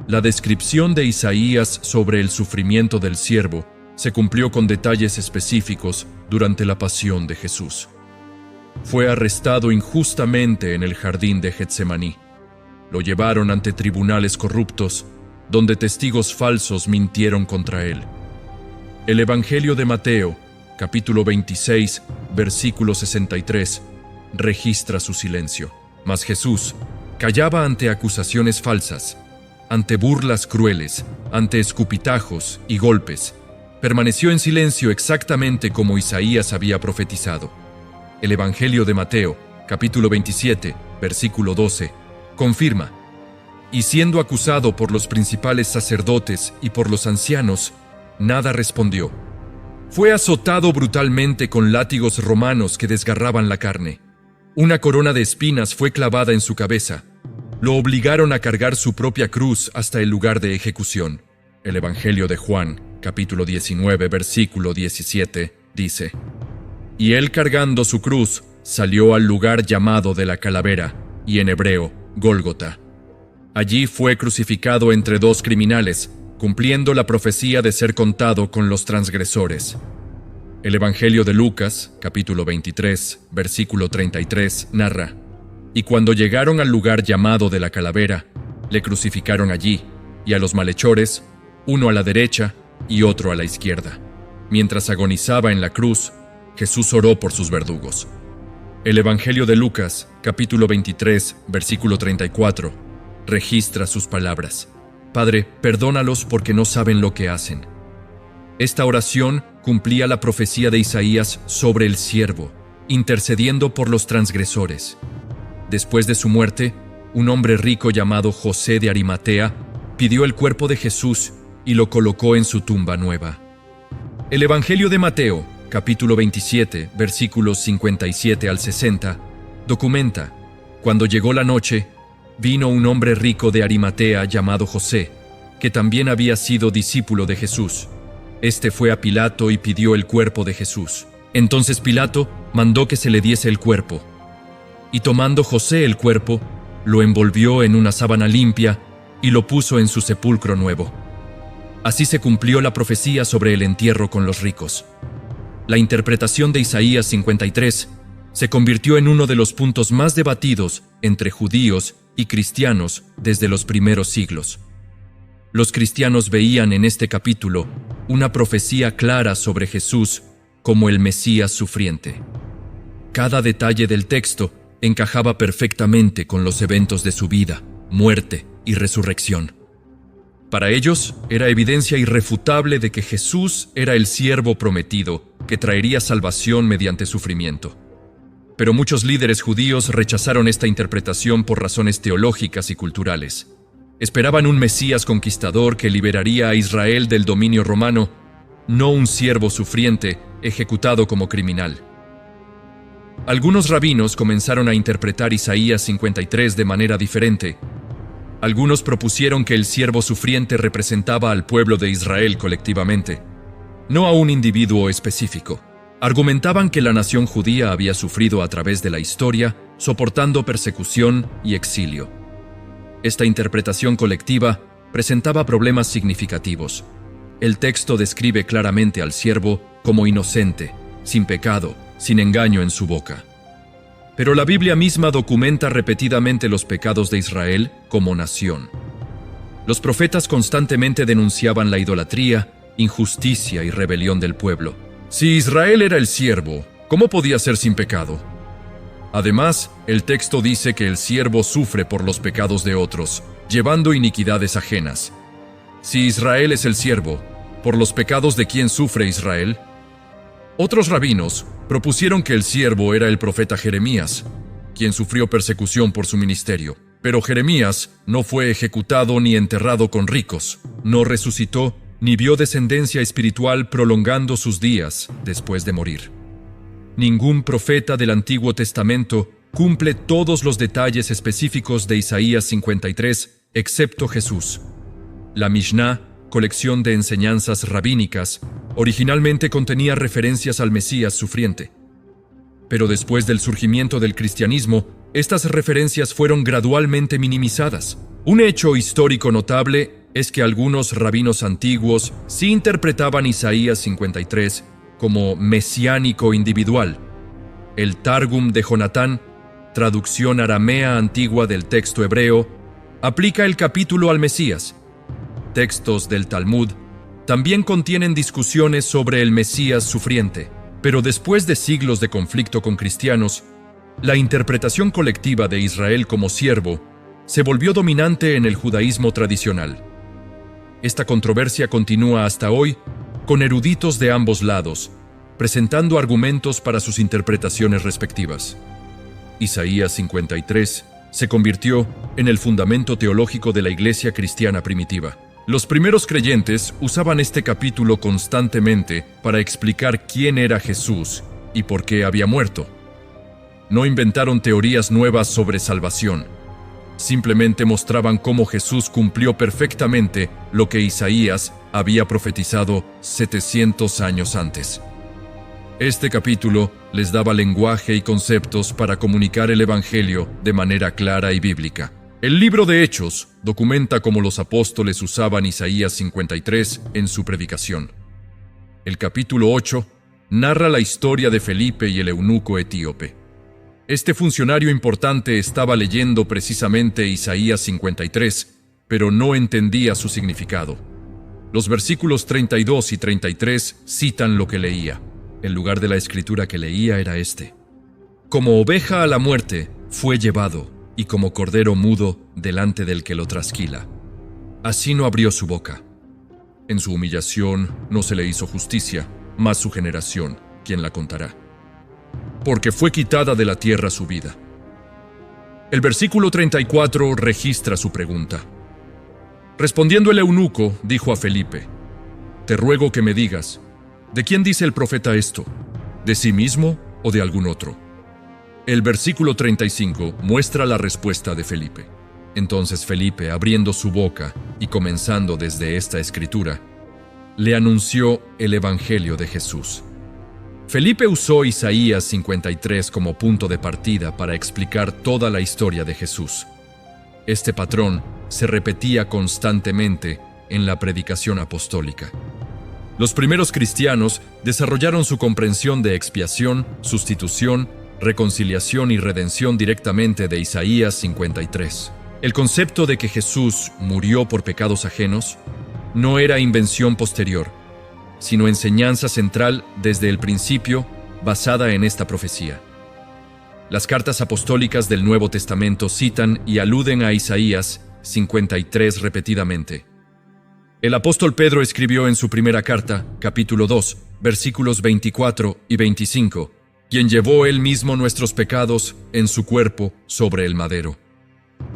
La descripción de Isaías sobre el sufrimiento del siervo se cumplió con detalles específicos durante la pasión de Jesús. Fue arrestado injustamente en el jardín de Getsemaní. Lo llevaron ante tribunales corruptos, donde testigos falsos mintieron contra él. El Evangelio de Mateo, capítulo 26, versículo 63, registra su silencio. Mas Jesús callaba ante acusaciones falsas, ante burlas crueles, ante escupitajos y golpes. Permaneció en silencio exactamente como Isaías había profetizado. El Evangelio de Mateo, capítulo 27, versículo 12, confirma: «Y siendo acusado por los principales sacerdotes y por los ancianos, nada respondió. Fue azotado brutalmente con látigos romanos que desgarraban la carne. Una corona de espinas fue clavada en su cabeza. Lo obligaron a cargar su propia cruz hasta el lugar de ejecución». El Evangelio de Juan, capítulo 19, versículo 17, dice: «Y él cargando su cruz, salió al lugar llamado de la calavera, y en hebreo, Gólgota. Allí fue crucificado entre dos criminales, cumpliendo la profecía de ser contado con los transgresores». El Evangelio de Lucas, capítulo 23, versículo 33, narra: «Y cuando llegaron al lugar llamado de la calavera, le crucificaron allí, y a los malhechores, uno a la derecha y otro a la izquierda. Mientras agonizaba en la cruz, Jesús oró por sus verdugos». El Evangelio de Lucas, capítulo 23, versículo 34, registra sus palabras: «Padre, perdónalos porque no saben lo que hacen». Esta oración cumplía la profecía de Isaías sobre el siervo, intercediendo por los transgresores. Después de su muerte, un hombre rico llamado José de Arimatea pidió el cuerpo de Jesús y lo colocó en su tumba nueva. El Evangelio de Mateo, capítulo 27, versículos 57 al 60, documenta: «Cuando llegó la noche, vino un hombre rico de Arimatea llamado José, que también había sido discípulo de Jesús. Este fue a Pilato y pidió el cuerpo de Jesús. Entonces Pilato mandó que se le diese el cuerpo. Y tomando José el cuerpo, lo envolvió en una sábana limpia y lo puso en su sepulcro nuevo». Así se cumplió la profecía sobre el entierro con los ricos. La interpretación de Isaías 53 se convirtió en uno de los puntos más debatidos entre judíos y cristianos desde los primeros siglos. Los cristianos veían en este capítulo una profecía clara sobre Jesús como el Mesías sufriente. Cada detalle del texto encajaba perfectamente con los eventos de su vida, muerte y resurrección. Para ellos, era evidencia irrefutable de que Jesús era el siervo prometido que traería salvación mediante sufrimiento. Pero muchos líderes judíos rechazaron esta interpretación por razones teológicas y culturales. Esperaban un Mesías conquistador que liberaría a Israel del dominio romano, no un siervo sufriente ejecutado como criminal. Algunos rabinos comenzaron a interpretar Isaías 53 de manera diferente. Algunos propusieron que el siervo sufriente representaba al pueblo de Israel colectivamente, no a un individuo específico. Argumentaban que la nación judía había sufrido a través de la historia, soportando persecución y exilio. Esta interpretación colectiva presentaba problemas significativos. El texto describe claramente al siervo como inocente, sin pecado, sin engaño en su boca. Pero la Biblia misma documenta repetidamente los pecados de Israel como nación. Los profetas constantemente denunciaban la idolatría, injusticia y rebelión del pueblo. Si Israel era el siervo, ¿cómo podía ser sin pecado? Además, el texto dice que el siervo sufre por los pecados de otros, llevando iniquidades ajenas. Si Israel es el siervo, ¿por los pecados de quién sufre Israel? Otros rabinos propusieron que el siervo era el profeta Jeremías, quien sufrió persecución por su ministerio. Pero Jeremías no fue ejecutado ni enterrado con ricos, no resucitó ni vio descendencia espiritual prolongando sus días después de morir. Ningún profeta del Antiguo Testamento cumple todos los detalles específicos de Isaías 53, excepto Jesús. La Mishnah, colección de enseñanzas rabínicas, originalmente contenía referencias al Mesías sufriente. Pero después del surgimiento del cristianismo, estas referencias fueron gradualmente minimizadas. Un hecho histórico notable es que algunos rabinos antiguos sí interpretaban Isaías 53 como mesiánico individual. El Targum de Jonatán, traducción aramea antigua del texto hebreo, aplica el capítulo al Mesías. Textos del Talmud también contienen discusiones sobre el Mesías sufriente, pero después de siglos de conflicto con cristianos, la interpretación colectiva de Israel como siervo se volvió dominante en el judaísmo tradicional. Esta controversia continúa hasta hoy con eruditos de ambos lados, presentando argumentos para sus interpretaciones respectivas. Isaías 53 se convirtió en el fundamento teológico de la iglesia cristiana primitiva. Los primeros creyentes usaban este capítulo constantemente para explicar quién era Jesús y por qué había muerto. No inventaron teorías nuevas sobre salvación. Simplemente mostraban cómo Jesús cumplió perfectamente lo que Isaías había profetizado 700 años antes. Este capítulo les daba lenguaje y conceptos para comunicar el Evangelio de manera clara y bíblica. El libro de Hechos documenta cómo los apóstoles usaban Isaías 53 en su predicación. El capítulo 8 narra la historia de Felipe y el eunuco etíope. Este funcionario importante estaba leyendo precisamente Isaías 53, pero no entendía su significado. Los versículos 32 y 33 citan lo que leía. El lugar de la escritura que leía era este: Como oveja a la muerte fue llevado, y como cordero mudo delante del que lo trasquila. Así no abrió su boca. En su humillación no se le hizo justicia, mas su generación, ¿quién la contará? Porque fue quitada de la tierra su vida. El versículo 34 registra su pregunta. Respondiendo el eunuco, dijo a Felipe: Te ruego que me digas, ¿de quién dice el profeta esto? ¿De sí mismo o de algún otro? El versículo 35 muestra la respuesta de Felipe. Entonces Felipe, abriendo su boca y comenzando desde esta escritura, le anunció el Evangelio de Jesús. Felipe usó Isaías 53 como punto de partida para explicar toda la historia de Jesús. Este patrón se repetía constantemente en la predicación apostólica. Los primeros cristianos desarrollaron su comprensión de expiación, sustitución, reconciliación y redención directamente de Isaías 53. El concepto de que Jesús murió por pecados ajenos no era invención posterior, sino enseñanza central desde el principio, basada en esta profecía. Las cartas apostólicas del Nuevo Testamento citan y aluden a Isaías 53 repetidamente. El apóstol Pedro escribió en su primera carta, capítulo 2, versículos 24 y 25, quien llevó él mismo nuestros pecados en su cuerpo sobre el madero,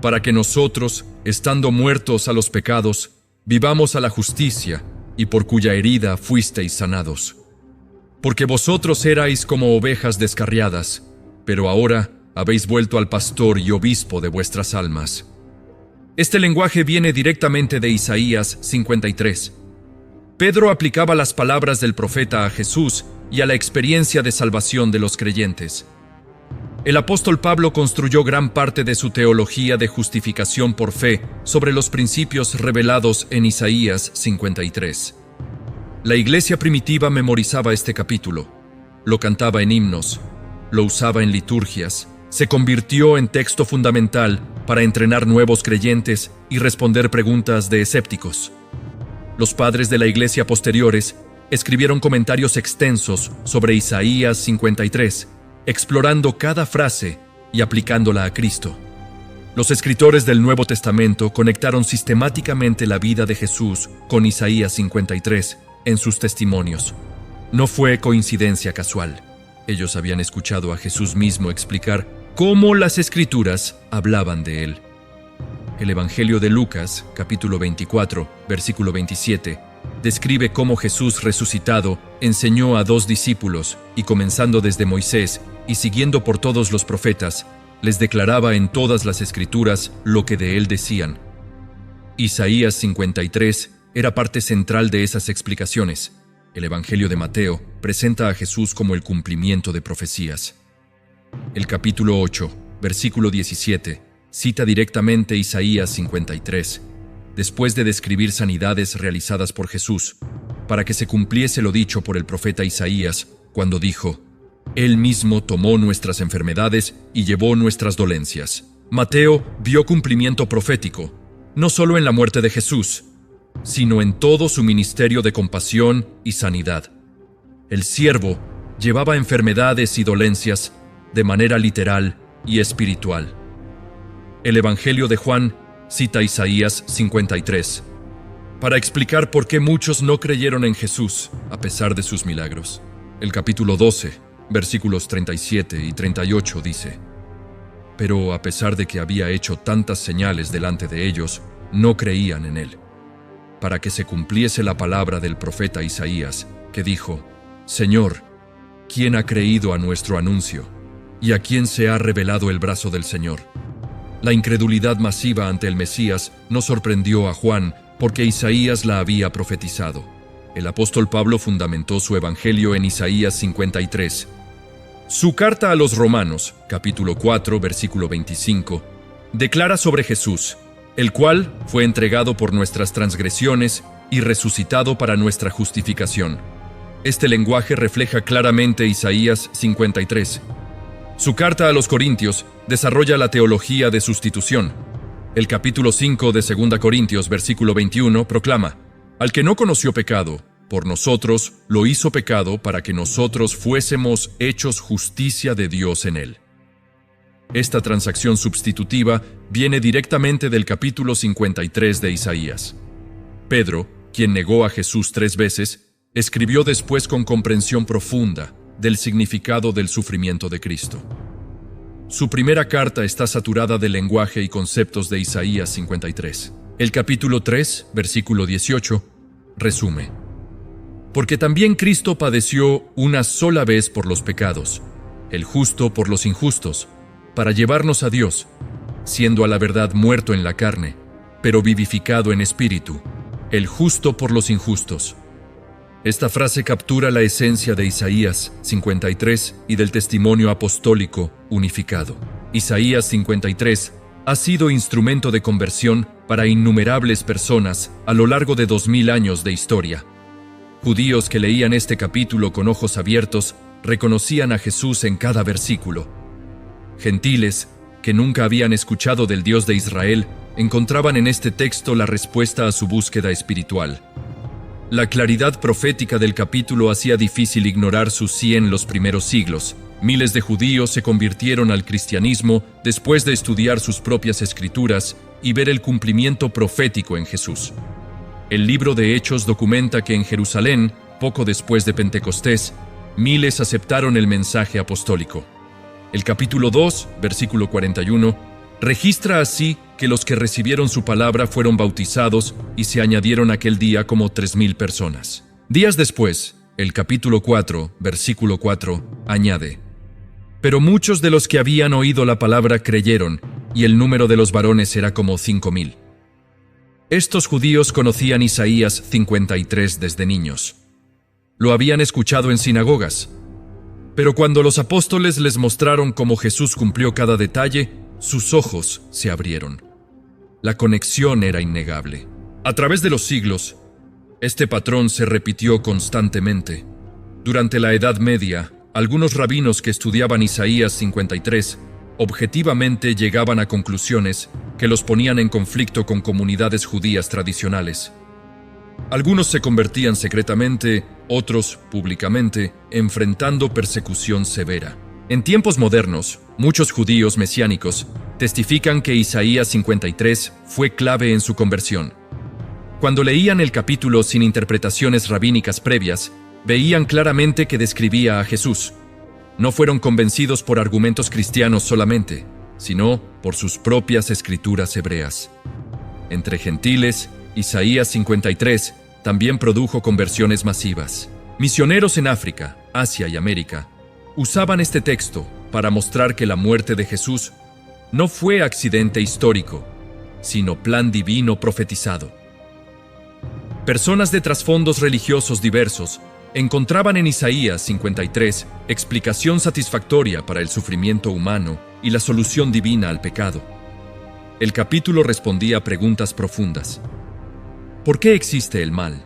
para que nosotros, estando muertos a los pecados, vivamos a la justicia, y por cuya herida fuisteis sanados. Porque vosotros erais como ovejas descarriadas, pero ahora habéis vuelto al pastor y obispo de vuestras almas. Este lenguaje viene directamente de Isaías 53. Pedro aplicaba las palabras del profeta a Jesús y a la experiencia de salvación de los creyentes. El apóstol Pablo construyó gran parte de su teología de justificación por fe sobre los principios revelados en Isaías 53. La iglesia primitiva memorizaba este capítulo, lo cantaba en himnos, lo usaba en liturgias, se convirtió en texto fundamental para entrenar nuevos creyentes y responder preguntas de escépticos. Los padres de la iglesia posteriores escribieron comentarios extensos sobre Isaías 53, explorando cada frase y aplicándola a Cristo. Los escritores del Nuevo Testamento conectaron sistemáticamente la vida de Jesús con Isaías 53 en sus testimonios. No fue coincidencia casual. Ellos habían escuchado a Jesús mismo explicar cómo las Escrituras hablaban de él. El Evangelio de Lucas, capítulo 24, versículo 27, describe cómo Jesús resucitado enseñó a 2 discípulos y comenzando desde Moisés y siguiendo por todos los profetas, les declaraba en todas las escrituras lo que de él decían. Isaías 53 era parte central de esas explicaciones. El Evangelio de Mateo presenta a Jesús como el cumplimiento de profecías. El capítulo 8, versículo 17, cita directamente Isaías 53, después de describir sanidades realizadas por Jesús, para que se cumpliese lo dicho por el profeta Isaías, cuando dijo: Él mismo tomó nuestras enfermedades y llevó nuestras dolencias. Mateo vio cumplimiento profético, no solo en la muerte de Jesús, sino en todo su ministerio de compasión y sanidad. El siervo llevaba enfermedades y dolencias de manera literal y espiritual. El Evangelio de Juan cita Isaías 53 para explicar por qué muchos no creyeron en Jesús a pesar de sus milagros. El capítulo 12, versículos 37 y 38 dice: Pero a pesar de que había hecho tantas señales delante de ellos, no creían en él, para que se cumpliese la palabra del profeta Isaías, que dijo: Señor, ¿quién ha creído a nuestro anuncio? ¿Y a quién se ha revelado el brazo del Señor? La incredulidad masiva ante el Mesías no sorprendió a Juan porque Isaías la había profetizado. El apóstol Pablo fundamentó su evangelio en Isaías 53. Su carta a los Romanos, capítulo 4, versículo 25, declara sobre Jesús, el cual fue entregado por nuestras transgresiones y resucitado para nuestra justificación. Este lenguaje refleja claramente Isaías 53. Su carta a los Corintios desarrolla la teología de sustitución. El capítulo 5 de 2 Corintios, versículo 21, proclama: Al que no conoció pecado, por nosotros lo hizo pecado para que nosotros fuésemos hechos justicia de Dios en él. Esta transacción substitutiva viene directamente del capítulo 53 de Isaías. Pedro, quien negó a Jesús 3 veces, escribió después con comprensión profunda del significado del sufrimiento de Cristo. Su primera carta está saturada del lenguaje y conceptos de Isaías 53. El capítulo 3, versículo 18, resume: Porque también Cristo padeció una sola vez por los pecados, el justo por los injustos, para llevarnos a Dios, siendo a la verdad muerto en la carne, pero vivificado en espíritu, el justo por los injustos. Esta frase captura la esencia de Isaías 53 y del testimonio apostólico unificado. Isaías 53 ha sido instrumento de conversión para innumerables personas a lo largo de 2000 años de historia. Judíos que leían este capítulo con ojos abiertos reconocían a Jesús en cada versículo. Gentiles que nunca habían escuchado del Dios de Israel encontraban en este texto la respuesta a su búsqueda espiritual. La claridad profética del capítulo hacía difícil ignorar su sí en los primeros siglos. Miles de judíos se convirtieron al cristianismo después de estudiar sus propias escrituras y ver el cumplimiento profético en Jesús. El libro de Hechos documenta que en Jerusalén, poco después de Pentecostés, miles aceptaron el mensaje apostólico. El capítulo 2, versículo 41, registra así que los que recibieron su palabra fueron bautizados y se añadieron aquel día como 3000 personas. Días después, el capítulo 4, versículo 4, añade: Pero muchos de los que habían oído la palabra creyeron, y el número de los varones era como 5000. Estos judíos conocían Isaías 53 desde niños. Lo habían escuchado en sinagogas. Pero cuando los apóstoles les mostraron cómo Jesús cumplió cada detalle, sus ojos se abrieron. La conexión era innegable. A través de los siglos, este patrón se repitió constantemente. Durante la Edad Media, algunos rabinos que estudiaban Isaías 53 objetivamente llegaban a conclusiones que los ponían en conflicto con comunidades judías tradicionales. Algunos se convertían secretamente, otros públicamente, enfrentando persecución severa. En tiempos modernos, muchos judíos mesiánicos testifican que Isaías 53 fue clave en su conversión. Cuando leían el capítulo sin interpretaciones rabínicas previas, veían claramente que describía a Jesús. No fueron convencidos por argumentos cristianos solamente, sino por sus propias escrituras hebreas. Entre gentiles, Isaías 53 también produjo conversiones masivas. Misioneros en África, Asia y América usaban este texto para mostrar que la muerte de Jesús no fue accidente histórico, sino plan divino profetizado. Personas de trasfondos religiosos diversos encontraban en Isaías 53 explicación satisfactoria para el sufrimiento humano y la solución divina al pecado. El capítulo respondía a preguntas profundas. ¿Por qué existe el mal?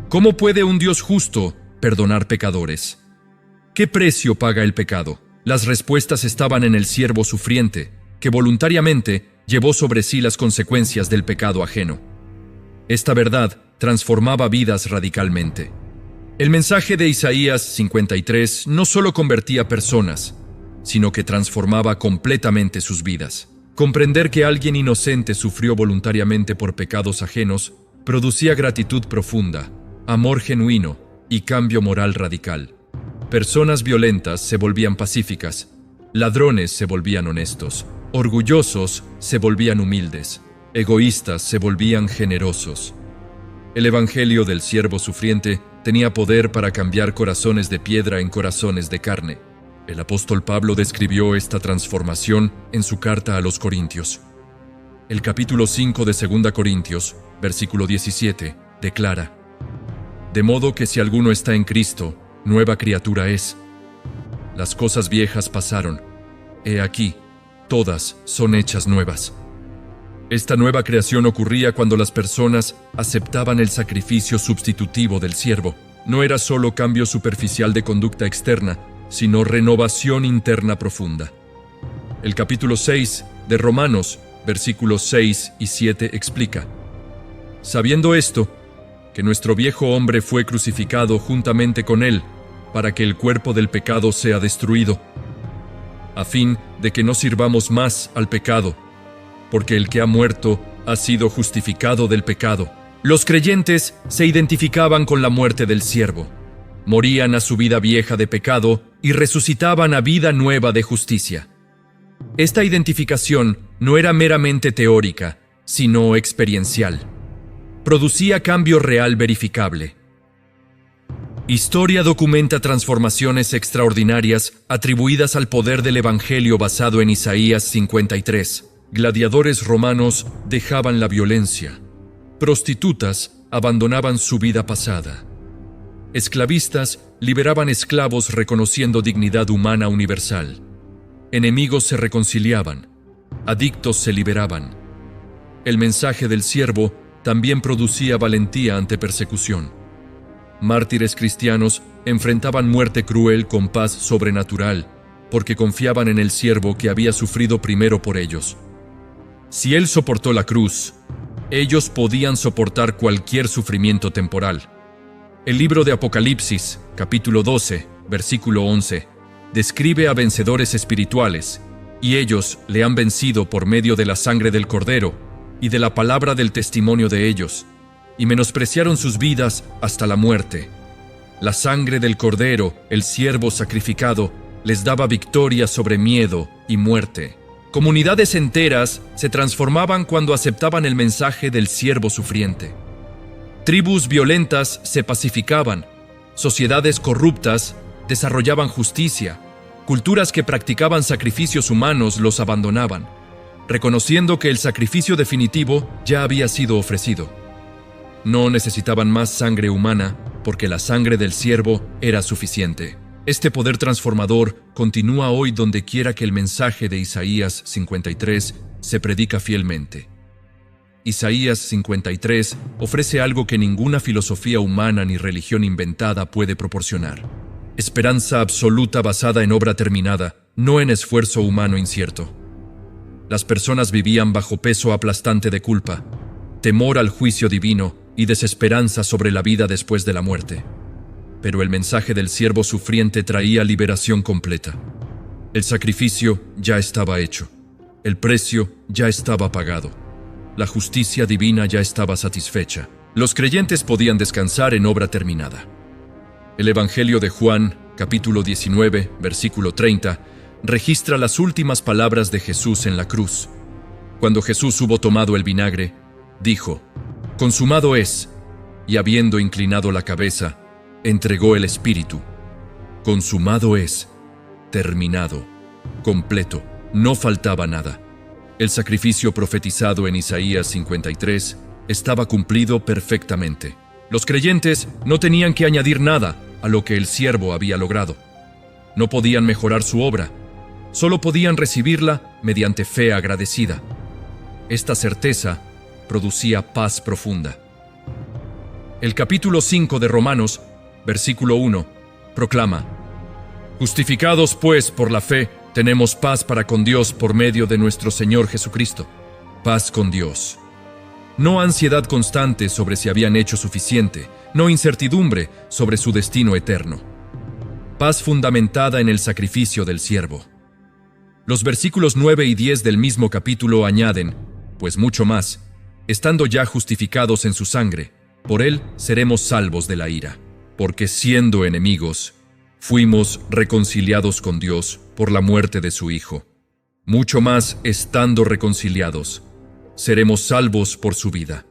¿Cómo puede un Dios justo perdonar pecadores? ¿Qué precio paga el pecado? Las respuestas estaban en el siervo sufriente, que voluntariamente llevó sobre sí las consecuencias del pecado ajeno. Esta verdad transformaba vidas radicalmente. El mensaje de Isaías 53 no solo convertía personas, sino que transformaba completamente sus vidas. Comprender que alguien inocente sufrió voluntariamente por pecados ajenos producía gratitud profunda, amor genuino y cambio moral radical. Personas violentas se volvían pacíficas, ladrones se volvían honestos, orgullosos se volvían humildes, egoístas se volvían generosos. El evangelio del siervo sufriente tenía poder para cambiar corazones de piedra en corazones de carne. El apóstol Pablo describió esta transformación en su carta a los Corintios. El capítulo 5 de 2 Corintios, versículo 17, declara: De modo que si alguno está en Cristo, nueva criatura es. Las cosas viejas pasaron. He aquí, todas son hechas nuevas. Esta nueva creación ocurría cuando las personas aceptaban el sacrificio sustitutivo del siervo. No era solo cambio superficial de conducta externa, sino renovación interna profunda. El capítulo 6 de Romanos, versículos 6 y 7 explica: Sabiendo esto, que nuestro viejo hombre fue crucificado juntamente con él, para que el cuerpo del pecado sea destruido, a fin de que no sirvamos más al pecado, porque el que ha muerto ha sido justificado del pecado. Los creyentes se identificaban con la muerte del siervo. Morían a su vida vieja de pecado y resucitaban a vida nueva de justicia. Esta identificación no era meramente teórica, sino experiencial. Producía cambio real verificable. Historia documenta transformaciones extraordinarias atribuidas al poder del Evangelio basado en Isaías 53. Gladiadores romanos dejaban la violencia. Prostitutas abandonaban su vida pasada. Esclavistas liberaban esclavos reconociendo dignidad humana universal. Enemigos se reconciliaban. Adictos se liberaban. El mensaje del siervo también producía valentía ante persecución. Mártires cristianos enfrentaban muerte cruel con paz sobrenatural, porque confiaban en el siervo que había sufrido primero por ellos. Si él soportó la cruz, ellos podían soportar cualquier sufrimiento temporal. El libro de Apocalipsis, capítulo 12, versículo 11, describe a vencedores espirituales, y ellos le han vencido por medio de la sangre del Cordero y de la palabra del testimonio de ellos, y menospreciaron sus vidas hasta la muerte. La sangre del Cordero, el siervo sacrificado, les daba victoria sobre miedo y muerte. Comunidades enteras se transformaban cuando aceptaban el mensaje del siervo sufriente. Tribus violentas se pacificaban, sociedades corruptas desarrollaban justicia, culturas que practicaban sacrificios humanos los abandonaban, reconociendo que el sacrificio definitivo ya había sido ofrecido. No necesitaban más sangre humana porque la sangre del siervo era suficiente. Este poder transformador continúa hoy donde quiera que el mensaje de Isaías 53 se predica fielmente. Isaías 53 ofrece algo que ninguna filosofía humana ni religión inventada puede proporcionar: esperanza absoluta basada en obra terminada, no en esfuerzo humano incierto. Las personas vivían bajo peso aplastante de culpa, temor al juicio divino y desesperanza sobre la vida después de la muerte. Pero el mensaje del siervo sufriente traía liberación completa. El sacrificio ya estaba hecho. El precio ya estaba pagado. La justicia divina ya estaba satisfecha. Los creyentes podían descansar en obra terminada. El Evangelio de Juan, capítulo 19, versículo 30, registra las últimas palabras de Jesús en la cruz. Cuando Jesús hubo tomado el vinagre, dijo: «Consumado es», y habiendo inclinado la cabeza, entregó el espíritu. Consumado es, terminado, completo, no faltaba nada. El sacrificio profetizado en Isaías 53 estaba cumplido perfectamente. Los creyentes no tenían que añadir nada a lo que el siervo había logrado. No podían mejorar su obra, solo podían recibirla mediante fe agradecida. Esta certeza producía paz profunda. El capítulo 5 de Romanos, versículo 1, proclama: Justificados pues por la fe, tenemos paz para con Dios por medio de nuestro Señor Jesucristo. Paz con Dios. No ansiedad constante sobre si habían hecho suficiente, no incertidumbre sobre su destino eterno. Paz fundamentada en el sacrificio del siervo. Los versículos 9 y 10 del mismo capítulo añaden, pues mucho más, estando ya justificados en su sangre, por él seremos salvos de la ira, porque siendo enemigos, fuimos reconciliados con Dios por la muerte de su Hijo. Mucho más, estando reconciliados, seremos salvos por su vida.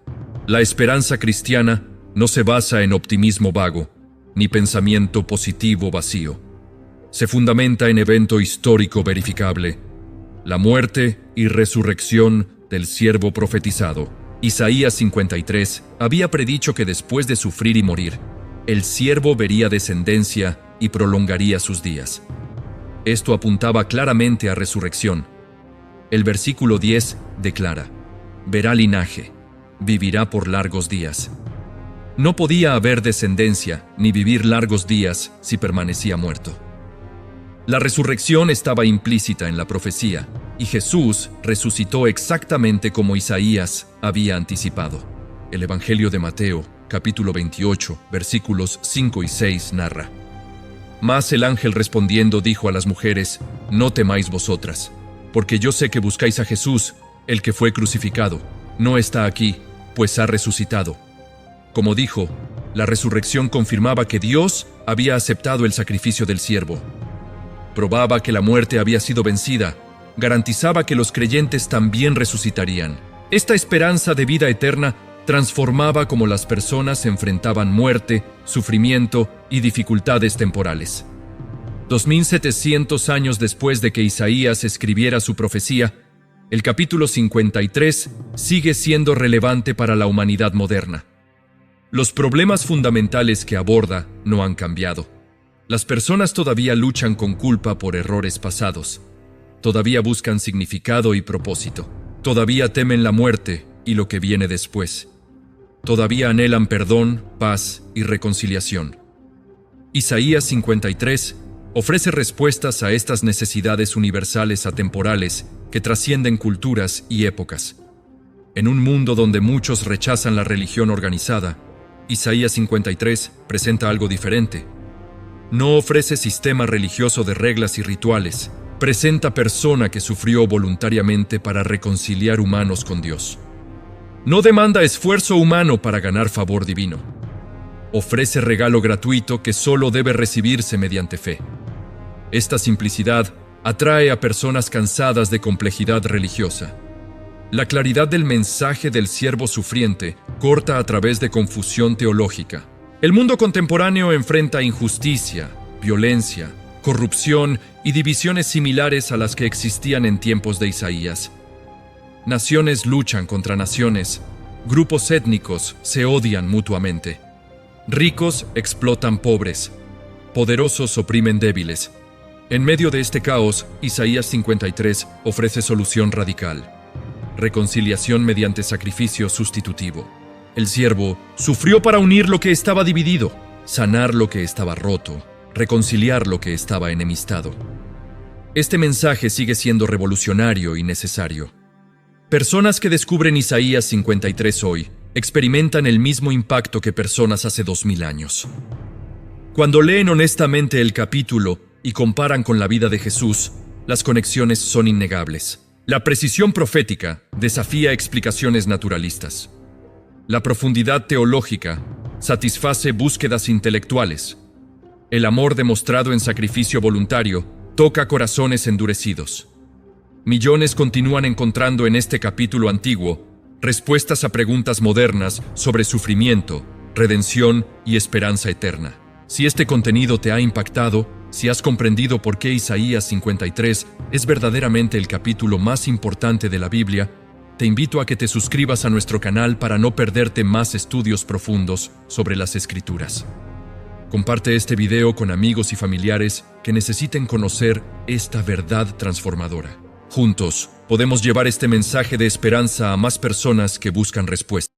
La esperanza cristiana no se basa en optimismo vago, ni pensamiento positivo vacío. Se fundamenta en evento histórico verificable, la muerte y resurrección del siervo profetizado. Isaías 53 había predicho que después de sufrir y morir, el siervo vería descendencia y prolongaría sus días. Esto apuntaba claramente a resurrección. El versículo 10 declara: verá linaje, vivirá por largos días. No podía haber descendencia ni vivir largos días si permanecía muerto. La resurrección estaba implícita en la profecía, y Jesús resucitó exactamente como Isaías había anticipado. El Evangelio de Mateo, capítulo 28, versículos 5 y 6 narra: Mas el ángel respondiendo dijo a las mujeres: No temáis vosotras, porque yo sé que buscáis a Jesús, el que fue crucificado. No está aquí, pues ha resucitado. Como dijo, la resurrección confirmaba que Dios había aceptado el sacrificio del siervo. Probaba que la muerte había sido vencida, garantizaba que los creyentes también resucitarían. Esta esperanza de vida eterna transformaba cómo las personas enfrentaban muerte, sufrimiento y dificultades temporales. 2700 años después de que Isaías escribiera su profecía, el capítulo 53 sigue siendo relevante para la humanidad moderna. Los problemas fundamentales que aborda no han cambiado. Las personas todavía luchan con culpa por errores pasados. Todavía buscan significado y propósito. Todavía temen la muerte y lo que viene después. Todavía anhelan perdón, paz y reconciliación. Isaías 53 ofrece respuestas a estas necesidades universales atemporales que trascienden culturas y épocas. En un mundo donde muchos rechazan la religión organizada, Isaías 53 presenta algo diferente. No ofrece sistema religioso de reglas y rituales, presenta persona que sufrió voluntariamente para reconciliar humanos con Dios. No demanda esfuerzo humano para ganar favor divino. Ofrece regalo gratuito que solo debe recibirse mediante fe. Esta simplicidad atrae a personas cansadas de complejidad religiosa. La claridad del mensaje del siervo sufriente corta a través de confusión teológica. El mundo contemporáneo enfrenta injusticia, violencia, corrupción y divisiones similares a las que existían en tiempos de Isaías. Naciones luchan contra naciones, grupos étnicos se odian mutuamente. Ricos explotan pobres, poderosos oprimen débiles. En medio de este caos, Isaías 53 ofrece solución radical: reconciliación mediante sacrificio sustitutivo. El siervo sufrió para unir lo que estaba dividido, sanar lo que estaba roto, reconciliar lo que estaba enemistado. Este mensaje sigue siendo revolucionario y necesario. Personas que descubren Isaías 53 hoy experimentan el mismo impacto que personas hace 2000 años. Cuando leen honestamente el capítulo y comparan con la vida de Jesús, las conexiones son innegables. La precisión profética desafía explicaciones naturalistas. La profundidad teológica satisface búsquedas intelectuales. El amor demostrado en sacrificio voluntario toca corazones endurecidos. Millones continúan encontrando en este capítulo antiguo respuestas a preguntas modernas sobre sufrimiento, redención y esperanza eterna. Si este contenido te ha impactado, si has comprendido por qué Isaías 53 es verdaderamente el capítulo más importante de la Biblia, te invito a que te suscribas a nuestro canal para no perderte más estudios profundos sobre las Escrituras. Comparte este video con amigos y familiares que necesiten conocer esta verdad transformadora. Juntos, podemos llevar este mensaje de esperanza a más personas que buscan respuestas.